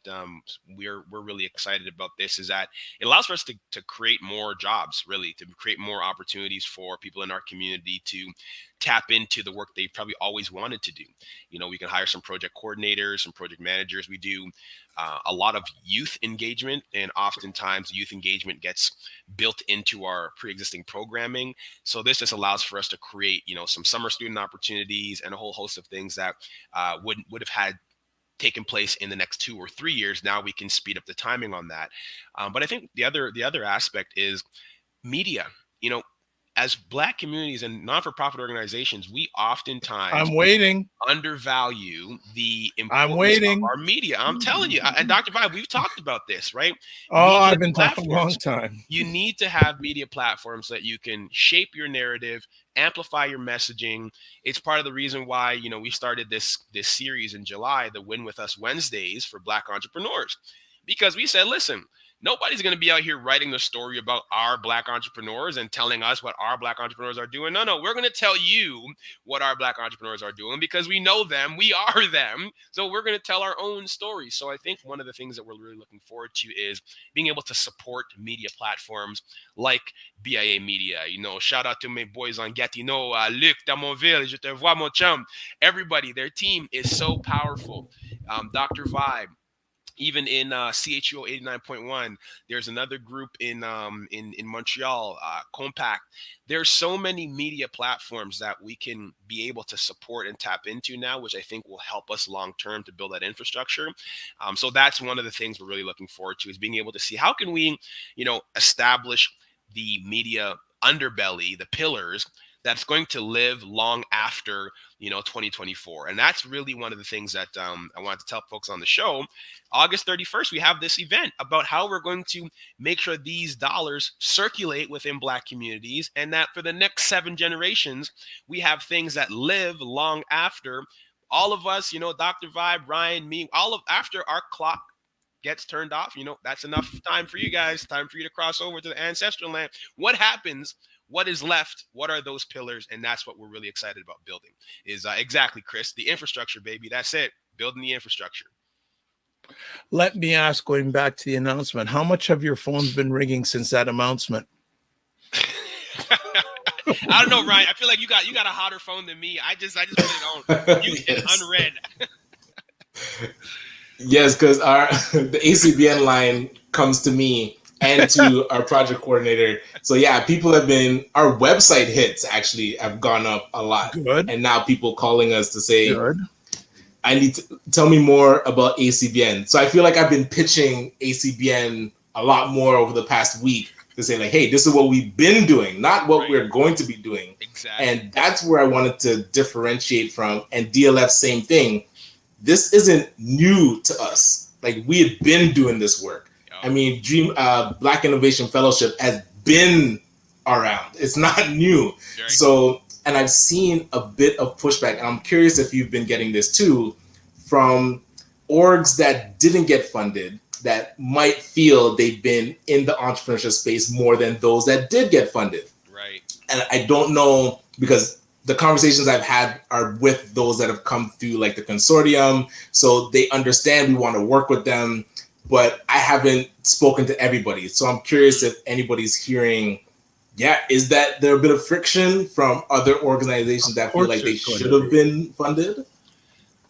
we're really excited about this is that it allows for us to create more jobs, really, to create more opportunities for people in our community to tap into the work they probably always wanted to do. You know, we can hire some project coordinators, some project managers. We do a lot of youth engagement, and oftentimes youth engagement gets built into our pre-existing programming. So this just allows for us to create, you know, some summer student opportunities and a whole host of things that would have had taken place in the next 2 or 3 years. Now we can speed up the timing on that. But I think the other aspect is media. You know, as Black communities and non-for-profit organizations, we oftentimes I'm waiting. undervalue the I'm importance of waiting. our media. I'm telling you, and Dr. Vibe, we've talked about this, right? Oh, Media I've been talking a long platforms. time. You need to have media platforms that you can shape your narrative, amplify your messaging. It's part of the reason why, you know, we started this series in July, the Win With Us Wednesdays for Black entrepreneurs, because we said, listen, nobody's going to be out here writing the story about our Black entrepreneurs and telling us what our Black entrepreneurs are doing. No, we're going to tell you what our Black entrepreneurs are doing because we know them, we are them. So we're going to tell our own stories. So I think one of the things that we're really looking forward to is being able to support media platforms like BIA Media. You know, shout out to my boys on Gatineau, Luc, Damonville, Je te vois mon chum. Everybody, their team is so powerful. Dr. Vibe, even in CHUO 89.1, there's another group in Montreal, Compact. There's so many media platforms that we can be able to support and tap into now, which I think will help us long term to build that infrastructure. So that's one of the things we're really looking forward to, is being able to see how can we, you know, establish the media underbelly, the pillars that's going to live long after, you know, 2024. And that's really one of the things that I wanted to tell folks on the show. August 31st, we have this event about how we're going to make sure these dollars circulate within Black communities, and that for the next 7 generations, we have things that live long after all of us, you know, Dr. Vibe, Ryan, me, all of after our clock gets turned off. You know, that's enough time for you guys, time for you to cross over to the ancestral land. What happens? What is left? What are those pillars? And that's what we're really excited about building, is exactly, Chris, the infrastructure, baby. That's it. Building the infrastructure. Let me ask, going back to the announcement, how much have your phones been ringing since that announcement? I don't know, Ryan. I feel like you got a hotter phone than me. I just put it on mute and unread. Yes, because the ACBN line comes to me and to our project coordinator. So yeah, people have been, our website hits actually have gone up a lot. Good. And now people calling us to say, Good. I need to tell me more about ACBN. So I feel like I've been pitching ACBN a lot more over the past week to say like, hey, this is what we've been doing, not what we're going to be doing. Exactly. And that's where I wanted to differentiate from. And DLF, same thing. This isn't new to us. Like, we had been doing this work. I mean, Black Innovation Fellowship has been around. It's not new. So, and I've seen a bit of pushback, and I'm curious if you've been getting this too, from orgs that didn't get funded, that might feel they've been in the entrepreneurship space more than those that did get funded. Right. And I don't know, because the conversations I've had are with those that have come through like the consortium, so they understand we want to work with them, but I haven't spoken to everybody. So I'm curious if anybody's hearing, is that there a bit of friction from other organizations that feel like they should have been funded?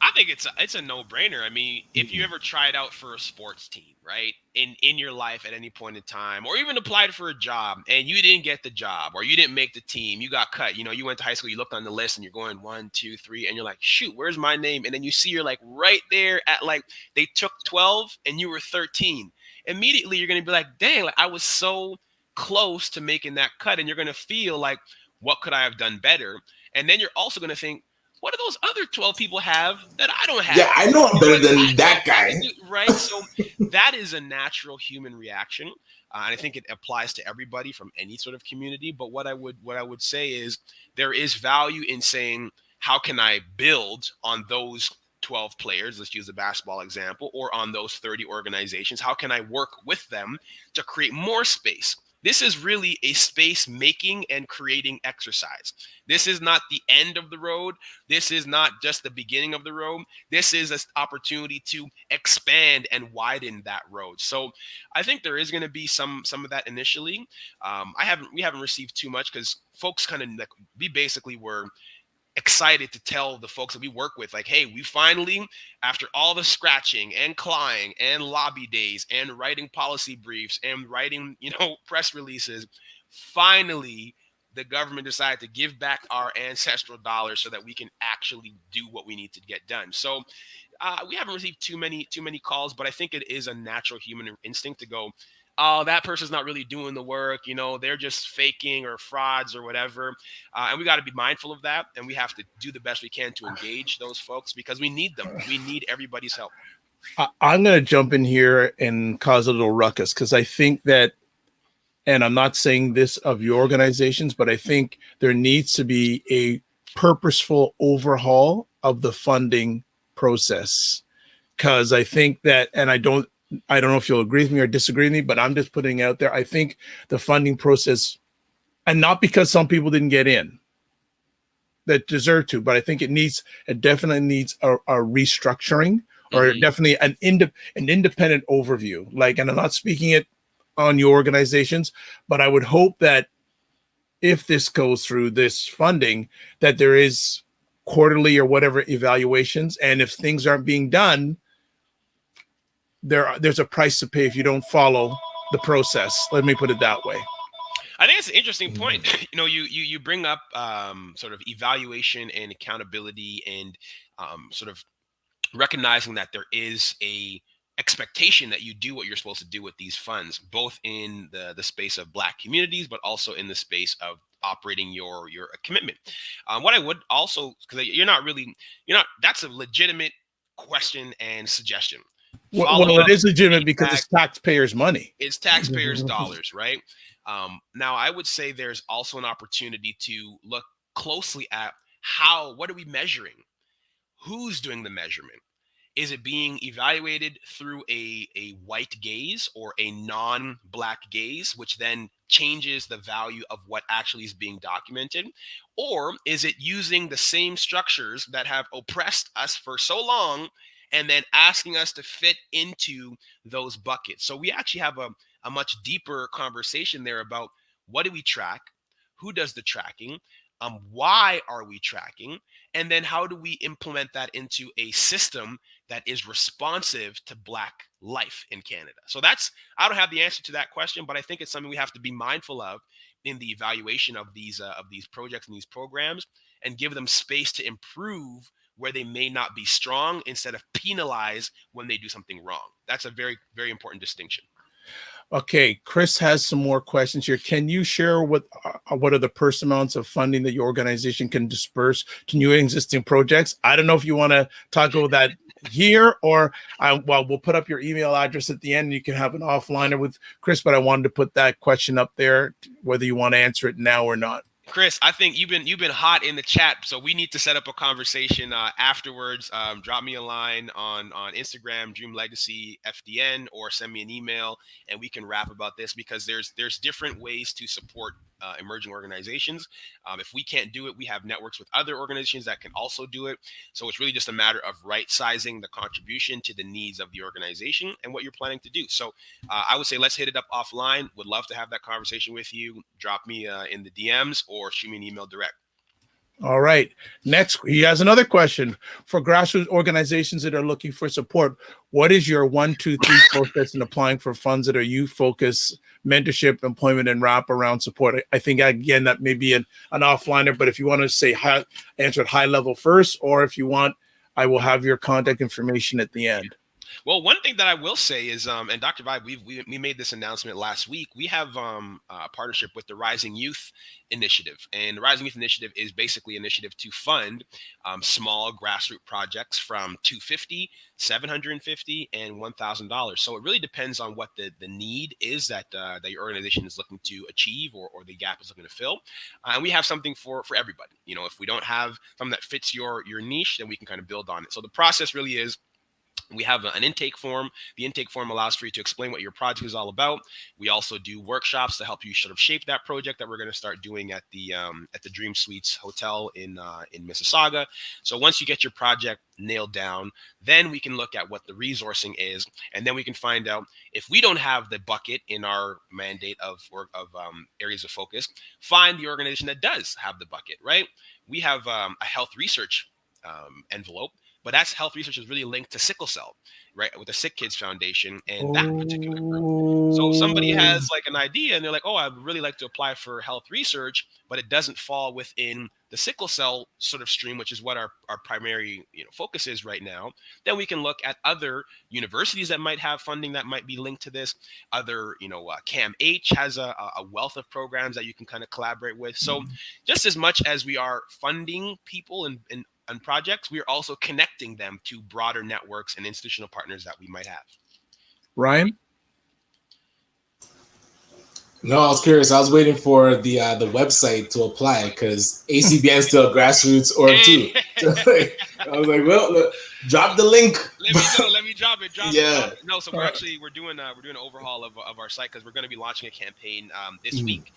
I think it's a no-brainer. I mean, if you ever tried out for a sports team, right, in your life at any point in time, or even applied for a job and you didn't get the job, or you didn't make the team, you got cut. You know, you went to high school, you looked on the list, and you're going 1, 2, 3, and you're like, shoot, where's my name? And then you see you're like right there at like they took 12 and you were 13. Immediately, you're gonna be like, dang, like I was so close to making that cut, and you're gonna feel like, what could I have done better? And then you're also gonna think, what do those other 12 people have that I don't have? Yeah, I know I'm better than that guy. Right? So that is a natural human reaction. And I think it applies to everybody from any sort of community. But what I would say is there is value in saying, how can I build on those 12 players? Let's use the basketball example, or on those 30 organizations. How can I work with them to create more space? This is really a space making and creating exercise. This is not the end of the road. This is not just the beginning of the road. This is an opportunity to expand and widen that road. So I think there is going to be some of that initially. We haven't received too much because folks kind of like, we basically were excited to tell the folks that we work with, like, hey, we finally, after all the scratching and clawing and lobby days and writing policy briefs and writing, press releases, finally the government decided to give back our ancestral dollars so that we can actually do what we need to get done. So we haven't received too many calls, but I think it is a natural human instinct to go, oh, that person's not really doing the work, they're just faking or frauds or whatever. And we got to be mindful of that. And we have to do the best we can to engage those folks because we need them. We need everybody's help. I'm going to jump in here and cause a little ruckus because I think that, and I'm not saying this of your organizations, but I think there needs to be a purposeful overhaul of the funding process. Because I think that, and I don't know if you'll agree with me or disagree with me, but I'm just putting it out there. I think the funding process, and not because some people didn't get in that deserve to, but I think it definitely needs a restructuring or definitely an independent overview. Like, and I'm not speaking it on your organizations, but I would hope that if this goes through this funding, that there is quarterly or whatever evaluations. And if things aren't being done, there's a price to pay if you don't follow the process. Let me put it that way. I think it's an interesting point. You bring up sort of evaluation and accountability and sort of recognizing that there is a expectation that you do what you're supposed to do with these funds, both in the space of Black communities, but also in the space of operating your commitment. What I would also, because that's a legitimate question and suggestion. Well, it is legitimate because it's taxpayers' money. It's taxpayers' dollars, right? Now, I would say there's also an opportunity to look closely at what are we measuring? Who's doing the measurement? Is it being evaluated through a white gaze or a non-Black gaze, which then changes the value of what actually is being documented? Or is it using the same structures that have oppressed us for so long and then asking us to fit into those buckets? So we actually have a much deeper conversation there about what do we track? Who does the tracking? Why are we tracking? And then how do we implement that into a system that is responsive to Black life in Canada? So I don't have the answer to that question, but I think it's something we have to be mindful of in the evaluation of these projects and these programs, and give them space to improve where they may not be strong instead of penalize when they do something wrong. That's a very, very important distinction. Okay, Chris has some more questions here. Can you share what are the purse amounts of funding that your organization can disperse to new and existing projects? I don't know if you want to talk about that here, or we'll put up your email address at the end. You can have an offliner with Chris, but I wanted to put that question up there, whether you want to answer it now or not. Chris, I think you've been hot in the chat, so we need to set up a conversation afterwards. Drop me a line on Instagram, Dream Legacy FDN, or send me an email, and we can rap about this because there's different ways to support emerging organizations. If we can't do it, we have networks with other organizations that can also do it. So it's really just a matter of right sizing the contribution to the needs of the organization and what you're planning to do. So I would say let's hit it up offline. Would love to have that conversation with you. Drop me in the DMs or shoot me an email direct. All right. Next, he has another question. For grassroots organizations that are looking for support, what is your 1, 2, 3 process in applying for funds that are youth focused, mentorship, employment, and wraparound support? I think, again, that may be an offliner, but if you want to say answer at high level first, or if you want, I will have your contact information at the end. Well, one thing that I will say is, and Dr. Vibe, we made this announcement last week. We have a partnership with the Rising Youth Initiative, and the Rising Youth Initiative is basically an initiative to fund small grassroots projects from $250, $750, and $1,000. So it really depends on what the need is that your organization is looking to achieve or the gap is looking to fill. And we have something for everybody. If we don't have something that fits your niche, then we can kind of build on it. So the process really is, we have an intake form. The intake form allows for you to explain what your project is all about. We also do workshops to help you sort of shape that project that we're going to start doing at the Dream Suites Hotel in Mississauga. So once you get your project nailed down, then we can look at what the resourcing is, and then we can find out if we don't have the bucket in our mandate of areas of focus. Find the organization that does have the bucket. Right? We have a health research envelope but that's health research is really linked to sickle cell, right? With the Sick Kids Foundation and that particular group. So if somebody has like an idea and they're like, oh, I'd really like to apply for health research, but it doesn't fall within the sickle cell sort of stream, which is what our primary focus is right now, then we can look at other universities that might have funding that might be linked to this. Other, CAMH has a wealth of programs that you can kind of collaborate with. So just as much as we are funding people and projects, we are also connecting them to broader networks and institutional partners that we might have. Ryan? No, I was curious. I was waiting for the website to apply because ACBN is still a grassroots org too. So, I was like, well, look, drop the link. Let me drop it. Yeah. No, so we're doing an overhaul of our site because we're going to be launching a campaign this week.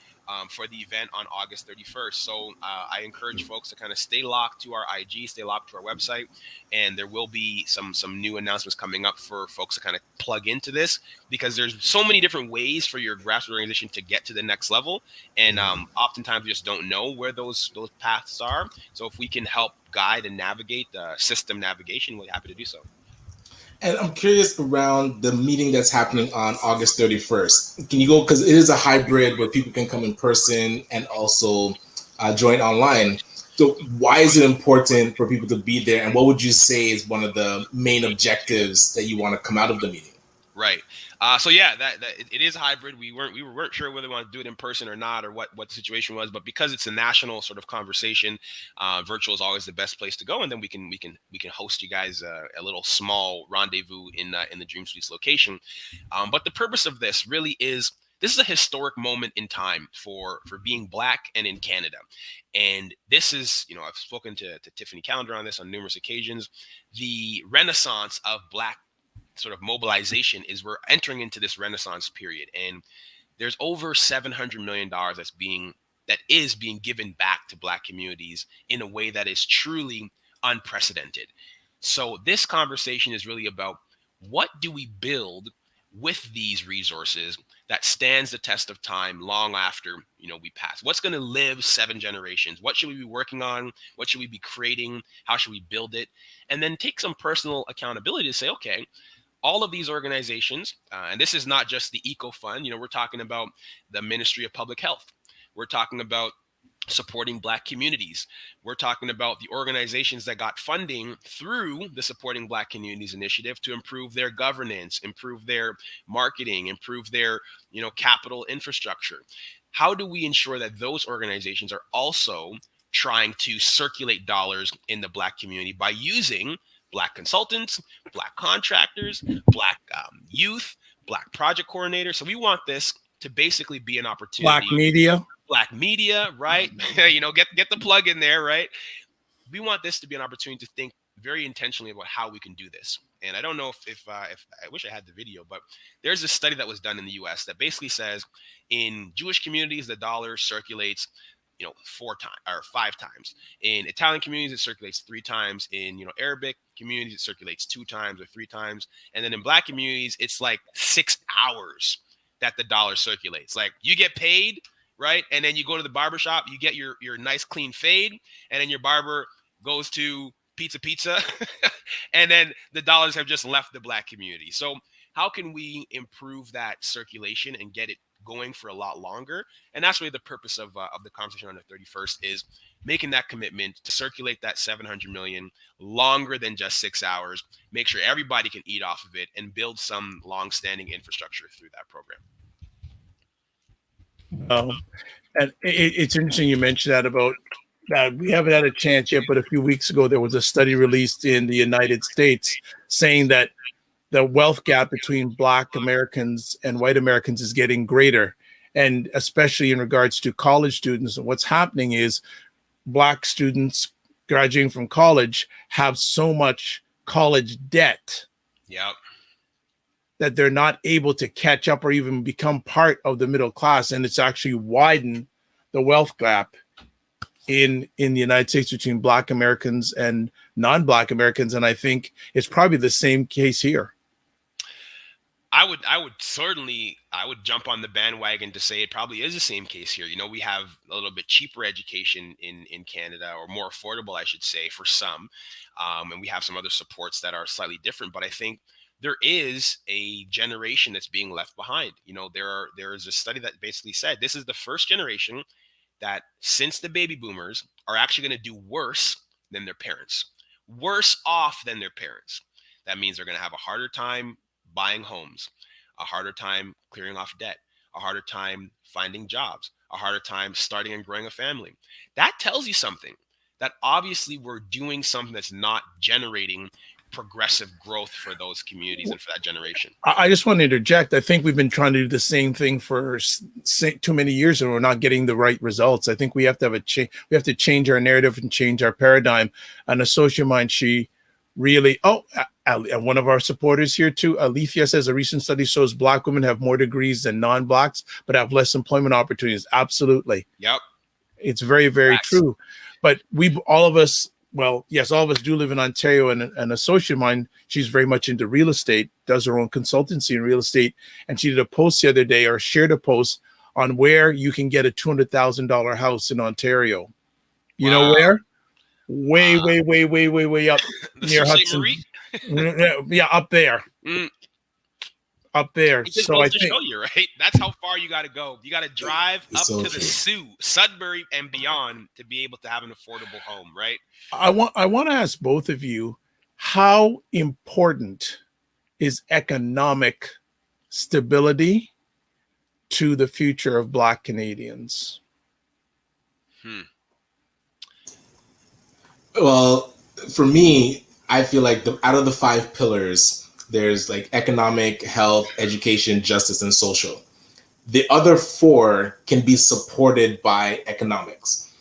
For the event on August 31st. So I encourage folks to kind of stay locked to our IG, stay locked to our website, and there will be some new announcements coming up for folks to kind of plug into this, because there's so many different ways for your grassroots organization to get to the next level, and oftentimes we just don't know where those paths are. So if we can help guide and navigate the system navigation, we're happy to do so. And I'm curious around the meeting that's happening on August 31st. Can you go, because it is a hybrid where people can come in person and also join online. So why is it important for people to be there? And what would you say is one of the main objectives that you want to come out of the meeting? Right. So yeah, that it is hybrid. We weren't sure whether we want to do it in person or not, or what the situation was. But because it's a national sort of conversation, virtual is always the best place to go. And then we can host you guys a little small rendezvous in the Dream Suites location. But the purpose of this really is, this is a historic moment in time for being Black and in Canada. And this is, I've spoken to Tiffany Callender on this on numerous occasions. The renaissance of Black sort of mobilization is, we're entering into this renaissance period, and there's over $700 million that is being given back to Black communities in a way that is truly unprecedented. So this conversation is really about, what do we build with these resources that stands the test of time long after we pass? What's going to live 7 generations? What should we be working on? What should we be creating? How should we build it? And then take some personal accountability to say, okay, all of these organizations, and this is not just the Eco Fund, we're talking about the Ministry of Public Health. We're talking about supporting Black communities. We're talking about the organizations that got funding through the Supporting Black Communities Initiative to improve their governance, improve their marketing, improve their, capital infrastructure. How do we ensure that those organizations are also trying to circulate dollars in the Black community by using Black consultants, Black contractors, Black youth, Black project coordinators? So we want this to basically be an opportunity. Black media, right? Get the plug in there, right? We want this to be an opportunity to think very intentionally about how we can do this. And I don't know if I wish I had the video, but there's a study that was done in the US that basically says, in Jewish communities, the dollar circulates 4 times or 5 times. In Italian communities, it circulates 3 times. In Arabic communities, it circulates 2 times or 3 times. And then in Black communities, it's like 6 hours that the dollar circulates. Like, you get paid, right? And then you go to the barbershop, you get your nice clean fade, and then your barber goes to pizza, and then the dollars have just left the Black community. So how can we improve that circulation and get it going for a lot longer? And that's really the purpose of the conversation on the 31st, is making that commitment to circulate that 700 million longer than just 6 hours, make sure everybody can eat off of it, and build some long-standing infrastructure through that program. And it's interesting you mentioned that about that. We haven't had a chance yet, but a few weeks ago, there was a study released in the United States saying that the wealth gap between Black Americans and white Americans is getting greater. And especially in regards to college students. And what's happening is Black students graduating from college have so much college debt. Yep. That they're not able to catch up or even become part of the middle class. And it's actually widened the wealth gap in the United States between Black Americans and non-Black Americans. And I think it's probably the same case here. I would certainly I would jump on the bandwagon to say it probably is the same case here. You know, we have a little bit cheaper education in Canada, or more affordable, I should say, for some, and we have some other supports that are slightly different. But I think there is a generation that's being left behind. You know, there is a study that basically said this is the first generation that, since the baby boomers, are actually going to do worse than their parents, worse off than their parents. That means they're going to have a harder time buying homes, a harder time clearing off debt, a harder time finding jobs, a harder time starting and growing a family. That tells you something, that obviously we're doing something that's not generating progressive growth for those communities and for that generation. I just want to interject. I think we've been trying to do the same thing for too many years, and we're not getting the right results. I think we have to have a change. We have to change our narrative and change our paradigm. And Associate Mind, she really, and one of our supporters here too, Alethea, says a recent study shows Black women have more degrees than non-Blacks, but have less employment opportunities. Absolutely. Yep. It's very, very Facts. true. But all of us do live in Ontario, and Associate of mine, she's very much into real estate, does her own consultancy in real estate. And she did a post the other day, or shared a post on where you can get a $200,000 house in Ontario. You know where? Way up near Hudson. Yeah, up there. Up there. It just So goes I to think show you, right? That's how far you got to go. You got to drive up So to the true. Sudbury and beyond to be able to have an affordable home, right? I want to ask both of you, how important is economic stability to the future of Black Canadians? Well, for me, I feel like out of the 5 pillars, there's like economic, health, education, justice, and social. The other 4 can be supported by economics.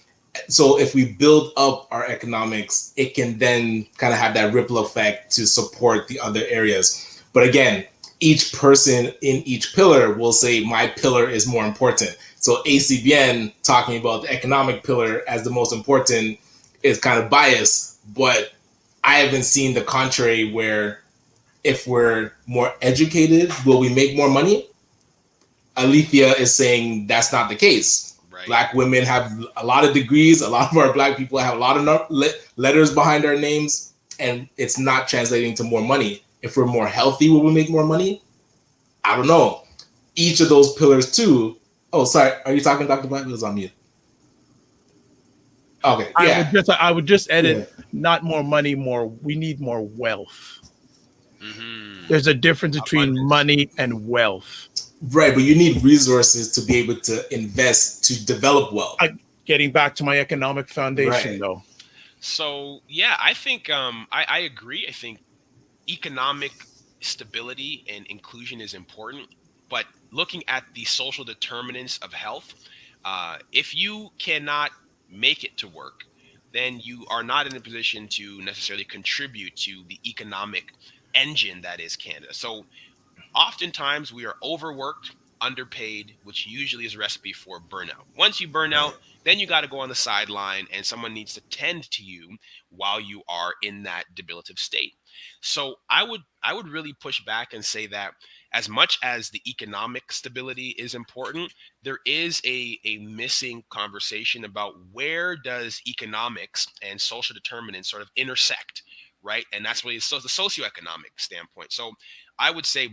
So if we build up our economics, it can then kind of have that ripple effect to support the other areas. But again, each person in each pillar will say my pillar is more important. So ACBN talking about the economic pillar as the most important is kind of biased, but I haven't seen the contrary, where if we're more educated, will we make more money? Alethea is saying that's not the case. Right. Black women have a lot of degrees. A lot of our Black people have a lot of letters behind our names, and it's not translating to more money. If we're more healthy, will we make more money? I don't know. Each of those pillars too. Oh, sorry. Are you talking, Dr. Black? It was on mute. Okay. Yeah. I would just edit, Yeah. not more money, we need more wealth. Mm-hmm. There's a difference between Abundance. money and wealth. Right, but you need resources to be able to invest to develop wealth. Getting back to my economic foundation, Right. though. So yeah, I think I agree. I think economic stability and inclusion is important, but looking at the social determinants of health, if you cannot make it to work, then you are not in a position to necessarily contribute to the economic engine that is Canada. So oftentimes we are overworked, underpaid, which usually is a recipe for burnout. Once you burn out, then you got to go on the sideline and someone needs to tend to you while you are in that debilitative state. So I would really push back and say that as much as the economic stability is important, there is a missing conversation about where does economics and social determinants sort of intersect, right? And that's really the socioeconomic standpoint. So I would say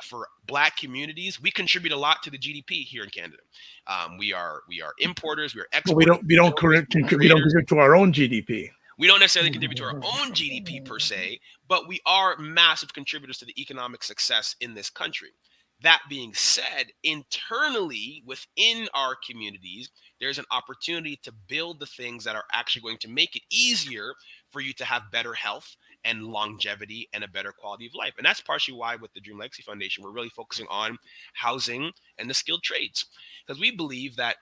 for Black communities, we contribute a lot to the GDP here in Canada. We are importers, we are But exporters. we don't contribute to our own GDP. We don't necessarily contribute to our own GDP per se, but we are massive contributors to the economic success in this country. That being said, internally within our communities, there's an opportunity to build the things that are actually going to make it easier for you to have better health and longevity and a better quality of life. And that's partially why with the Dream Legacy Foundation, we're really focusing on housing and the skilled trades, because we believe that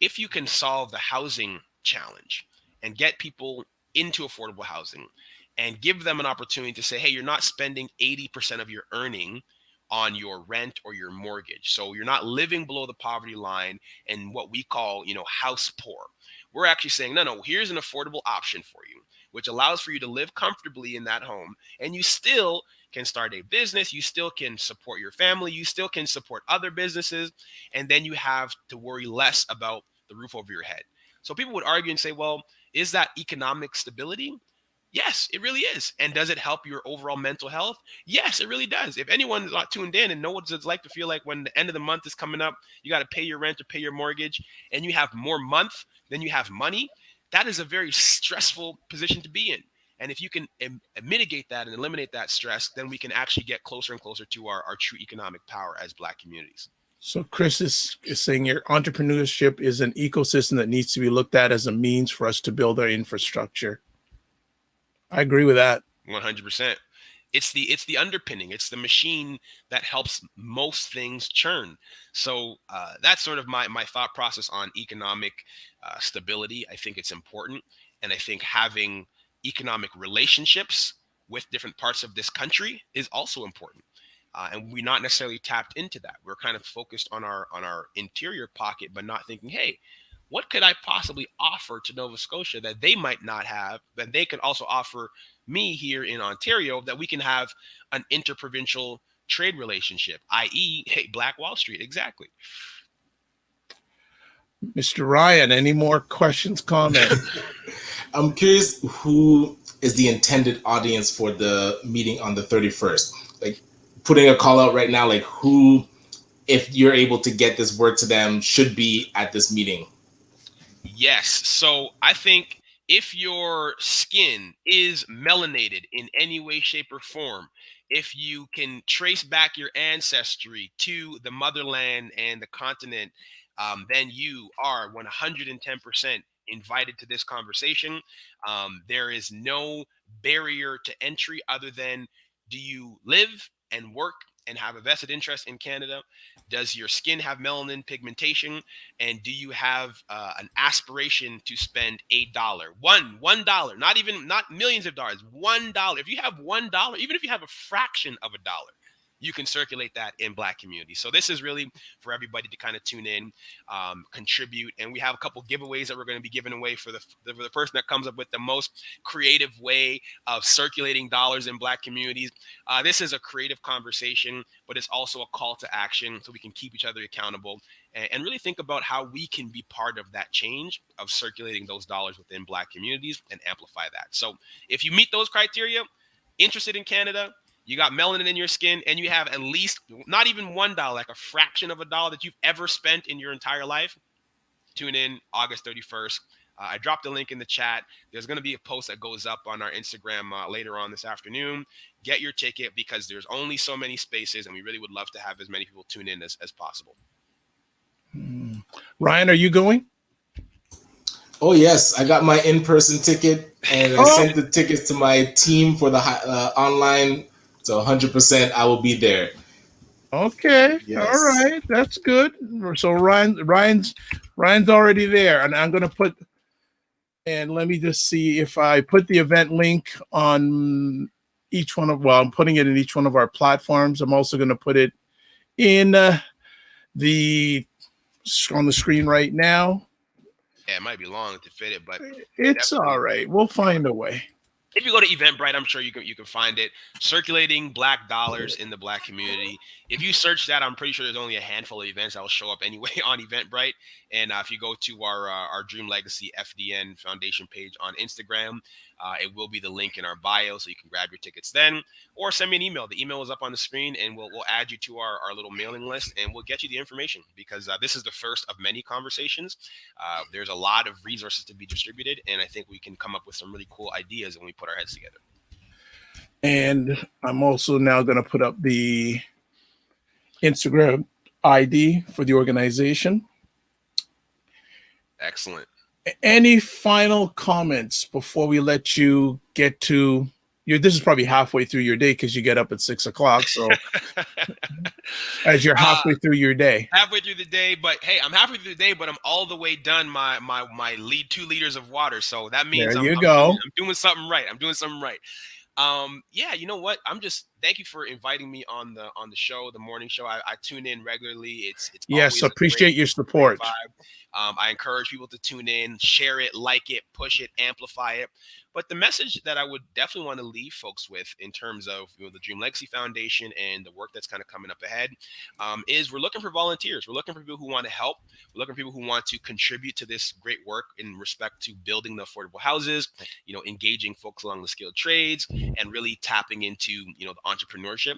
if you can solve the housing challenge and get people into affordable housing and give them an opportunity to say, hey, you're not spending 80% of your earning on your rent or your mortgage. So you're not living below the poverty line and what we call, house poor. We're actually saying, no, here's an affordable option for you, which allows for you to live comfortably in that home. And you still can start a business. You still can support your family. You still can support other businesses. And then you have to worry less about the roof over your head. So people would argue and say, well, is that economic stability? Yes, it really is. And does it help your overall mental health? Yes, it really does. If anyone's not tuned in and knows what it's like to feel like when the end of the month is coming up, you got to pay your rent or pay your mortgage, and you have more month than you have money, that is a very stressful position to be in. And if you can mitigate that and eliminate that stress, then we can actually get closer and closer to our true economic power as Black communities. So Chris is saying your entrepreneurship is an ecosystem that needs to be looked at as a means for us to build our infrastructure. I agree with that. 100%. It's the underpinning. It's the machine that helps most things churn. So that's sort of my thought process on economic stability. I think it's important. And I think having economic relationships with different parts of this country is also important. And we're not necessarily tapped into that. We're kind of focused on our interior pocket, but not thinking, hey, what could I possibly offer to Nova Scotia that they might not have, that they could also offer me here in Ontario, that we can have an interprovincial trade relationship, i.e., hey, Black Wall Street. Exactly. Mr. Ryan, any more questions, comments? I'm curious, who is the intended audience for the meeting on the 31st? Like, putting a call out right now, like who, if you're able to get this word to them, should be at this meeting? Yes. So I think if your skin is melanated in any way, shape, or form, if you can trace back your ancestry to the motherland and the continent, then you are 110% invited to this conversation. There is no barrier to entry other than, do you live and work and have a vested interest in Canada? Does your skin have melanin pigmentation? And do you have an aspiration to spend $1, not millions of dollars, $1? If you have $1, even if you have a fraction of $1, you can circulate that in Black communities. So this is really for everybody to kind of tune in, contribute. And we have a couple giveaways that we're going to be giving away for the person that comes up with the most creative way of circulating dollars in Black communities. This is a creative conversation, but it's also a call to action so we can keep each other accountable and really think about how we can be part of that change of circulating those dollars within Black communities and amplify that. So if you meet those criteria, interested in Canada, you got melanin in your skin, and you have at least not even $1, like a fraction of $1 that you've ever spent in your entire life, tune in August 31st. I dropped a link in the chat. There's going to be a post that goes up on our Instagram later on this afternoon. Get your ticket because there's only so many spaces, and we really would love to have as many people tune in as possible. Ryan, are you going? Oh, yes. I got my in-person ticket, and I sent the tickets to my team for the online. So 100% I will be there. Okay. Yes. All right. That's good. So Ryan's already there. And I'm going to put, and let me just see if I put the event link on each one of, I'm putting it in each one of our platforms. I'm also going to put it in on the screen right now. Yeah, it might be long to fit it, but it's all right. We'll find a way. If you go to Eventbrite, I'm sure you can find it. Circulating Black dollars in the Black community. If you search that, I'm pretty sure there's only a handful of events that will show up anyway on Eventbrite. And if you go to our Dream Legacy FDN Foundation page on Instagram, it will be the link in our bio, so you can grab your tickets then, or send me an email. The email is up on the screen, and we'll add you to our little mailing list, and we'll get you the information because this is the first of many conversations. There's a lot of resources to be distributed, and I think we can come up with some really cool ideas when we put our heads together. And I'm also now going to put up the Instagram ID for the organization. Excellent. Any final comments before we let you get to your, this is probably halfway through your day because you get up at 6 o'clock. So as you're halfway through your day. Halfway through the day, but hey, I'm halfway through the day, but I'm all the way done my 2 liters of water. So that means I'm doing something right. I'm doing something right. Yeah, you know what? Thank you for inviting me on the show, the morning show. I tune in regularly. It's yes, appreciate your support. I encourage people to tune in, share it, like it, push it, amplify it. But the message that I would definitely want to leave folks with in terms of the Dream Legacy Foundation and the work that's kind of coming up ahead is we're looking for volunteers. We're looking for people who want to help. We're looking for people who want to contribute to this great work in respect to building the affordable houses, engaging folks along the skilled trades, and really tapping into, the entrepreneurship.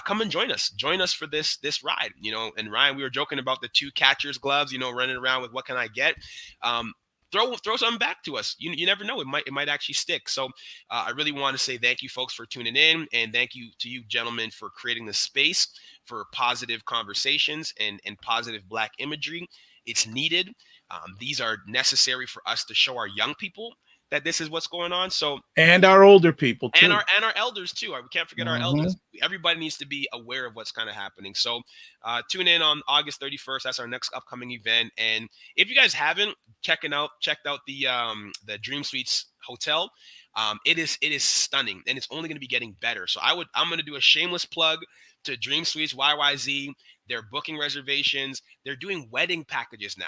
Come and join us. Join us for this ride. And Ryan, we were joking about the 2 catcher's gloves, running around with what can I get? Throw something back to us. You never know. It might actually stick. So I really want to say thank you, folks, for tuning in, and thank you to you, gentlemen, for creating the space for positive conversations and positive Black imagery. It's needed. These are necessary for us to show our young people that this is what's going on. So, and our older people too, and our elders too. We can't forget our elders. Everybody needs to be aware of what's kind of happening. So tune in on August 31st. That's our next upcoming event. And if you guys haven't checked out the Dream Suites Hotel, it is stunning, and it's only going to be getting better. So I'm going to do a shameless plug to Dream Suites YYZ. They're booking reservations. They're doing wedding packages now.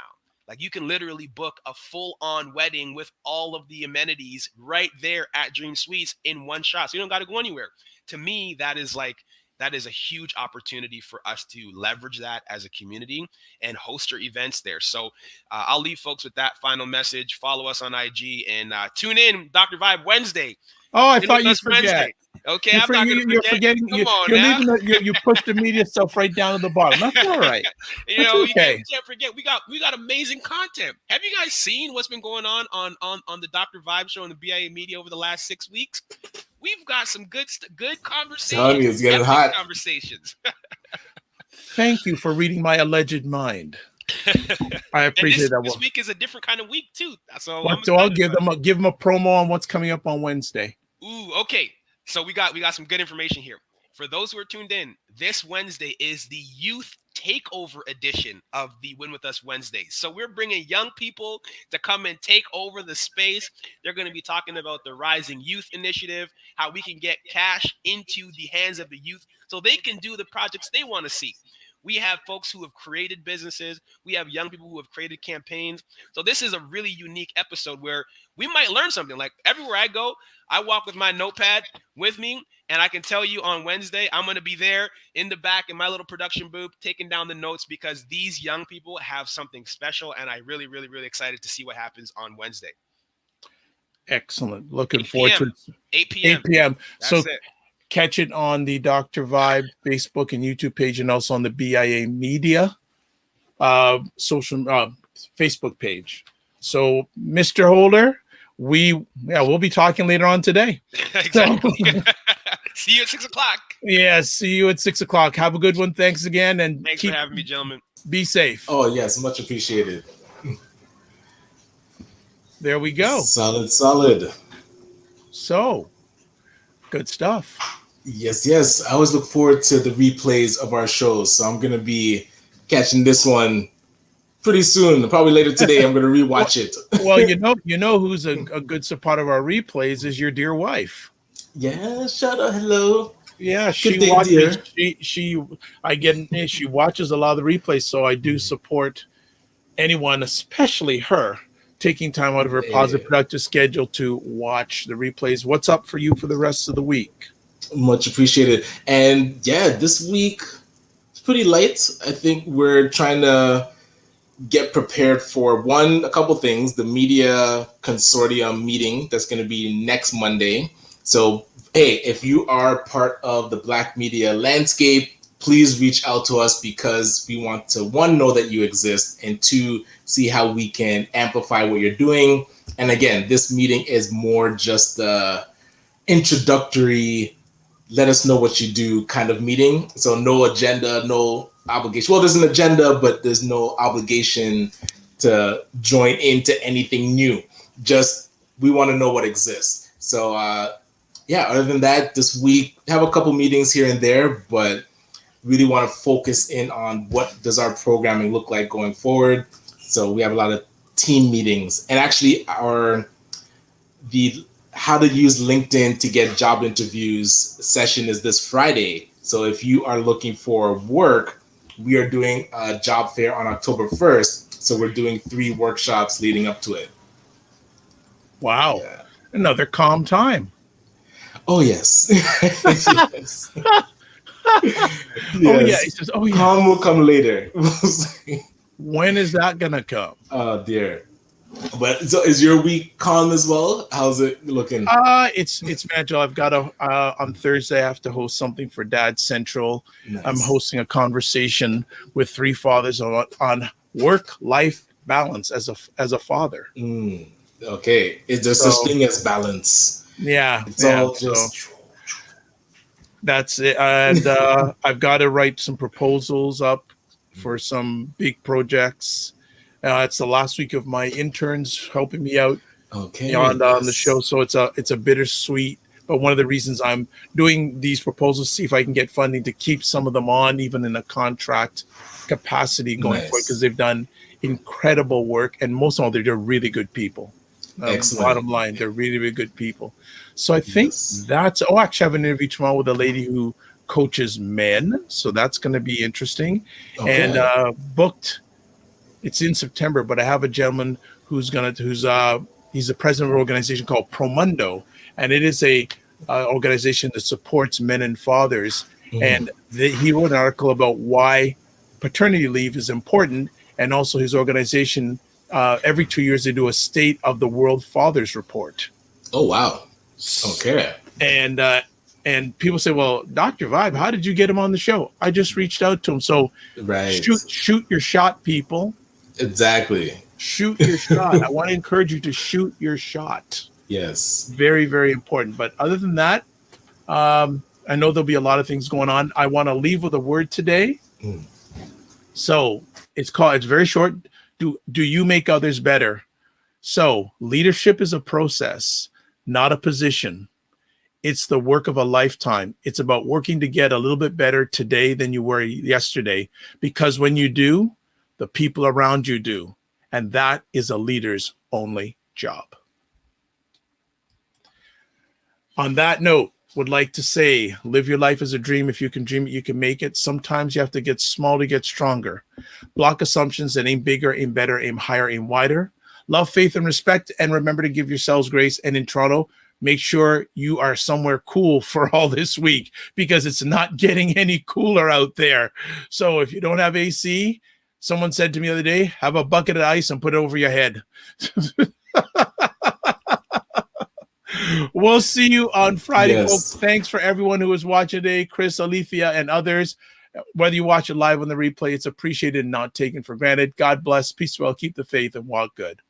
Like, you can literally book a full-on wedding with all of the amenities right there at Dream Suites in one shot. So you don't got to go anywhere. To me, that is a huge opportunity for us to leverage that as a community and host our events there. So I'll leave folks with that final message. Follow us on IG and tune in Dr. Vibe Wednesday. Oh, I thought you'd forget. Wednesday. Okay, I'm not going to You're forget. forgetting. Come You pushed the media stuff right down to the bottom. That's all right. You can't forget. We got amazing content. Have you guys seen what's been going on the Dr. Vibe show and the BIA media over the last 6 weeks? We've got some good conversations. Telling you, it's getting hot. Conversations. Thank you for reading my alleged mind. I appreciate that. This week is a different kind of week too. So I'll give them a promo on what's coming up on Wednesday. Ooh, okay. So we got some good information here. For those who are tuned in, this Wednesday is the youth takeover edition of the Win With Us Wednesday. So we're bringing young people to come and take over the space. They're going to be talking about the Rising Youth Initiative, how we can get cash into the hands of the youth so they can do the projects they want to see. We have folks who have created businesses. We have young people who have created campaigns. So this is a really unique episode where we might learn something. Like, everywhere I go, I walk with my notepad with me, and I can tell you on Wednesday, I'm going to be there in the back in my little production booth taking down the notes, because these young people have something special, and I really, really, really excited to see what happens on Wednesday. Excellent. Looking forward to it. 8 p.m. 8 p.m. That's So it. Catch it on the Dr. Vibe Facebook and YouTube page, and also on the BIA Media Facebook page. So, Mr. Holder, we'll be talking later on today. Exactly. See you at 6 o'clock. Yeah, see you at 6 o'clock. Have a good one. Thanks again, and Thanks for having me, gentlemen. Be safe. Oh, yes, much appreciated. There we go. Solid. So, good stuff. Yes. I always look forward to the replays of our shows. So I'm going to be catching this one pretty soon. Probably later today. I'm going to rewatch it. Well, you know who's a good support of our replays is your dear wife. Yeah, shout out. Hello. Yeah, she day, watches. dear. She watches a lot of the replays, so I do support anyone, especially her, taking time out of her positive, productive schedule to watch the replays. What's up for you for the rest of the week? Much appreciated. And yeah, this week it's pretty light. I think we're trying to get prepared for a couple things. The media consortium meeting that's going to be next Monday. So, hey, if you are part of the Black media landscape, please reach out to us, because we want to, one, know that you exist, and two, see how we can amplify what you're doing. And again, this meeting is more just the introductory, let us know what you do kind of meeting. So no agenda, no obligation. Well, there's an agenda, but there's no obligation to join into anything new. Just, we want to know what exists. So other than that, this week, have a couple meetings here and there, but really want to focus in on what does our programming look like going forward. So we have a lot of team meetings, and actually the how to use LinkedIn to get job interviews session is this Friday. So if you are looking for work, we are doing a job fair on October 1st. So we're doing 3 workshops leading up to it. Wow. Yeah. Another calm time. Oh yes. Yes. Oh yeah, Yes. he says, oh yeah. Calm will come later. When is that gonna come? Oh dear. But so is your week calm as well? How's it looking? It's manageable. I've got on Thursday I have to host something for Dad Central. Nice. I'm hosting a conversation with three fathers on work-life balance as a father. Okay. Is there such thing as balance? Yeah. It's all just so that's it. And I've got to write some proposals up for some big projects. It's the last week of my interns helping me out on the show, so it's a bittersweet. But one of the reasons I'm doing these proposals, see if I can get funding to keep some of them on, even in a contract capacity going forward, because they've done incredible work, and most of all, they're really good people. Excellent. Bottom line, they're really, really good people. So I think that's. Oh, actually, I have an interview tomorrow with a lady who coaches men, so that's going to be interesting. Okay. And booked. It's in September, but I have a gentleman who's he's the president of an organization called Promundo, and it is a organization that supports men and fathers. And he wrote an article about why paternity leave is important, and also his organization every 2 years they do a State of the World Fathers report. Oh wow! Okay. And people say, well, Dr. Vibe, how did you get him on the show? I just reached out to him. So shoot your shot, people. Exactly. Shoot your shot. I want to encourage you to shoot your shot. Yes. Very, very important. But other than that, I know there'll be a lot of things going on. I want to leave with a word today. So it's very short. Do you make others better? So leadership is a process, not a position. It's the work of a lifetime. It's about working to get a little bit better today than you were yesterday. Because when you do, the people around you do. And that is a leader's only job. On that note, would like to say, live your life as a dream. If you can dream it, you can make it. Sometimes you have to get small to get stronger. Block assumptions and aim bigger, aim better, aim higher, aim wider. Love, faith, and respect. And remember to give yourselves grace. And in Toronto, make sure you are somewhere cool for all this week, because it's not getting any cooler out there. So if you don't have AC, someone said to me the other day, have a bucket of ice and put it over your head. We'll see you on Friday, folks. Thanks for everyone who was watching today, Chris, Alethea, and others. Whether you watch it live on the replay, it's appreciated and not taken for granted. God bless, peace well, keep the faith, and walk good.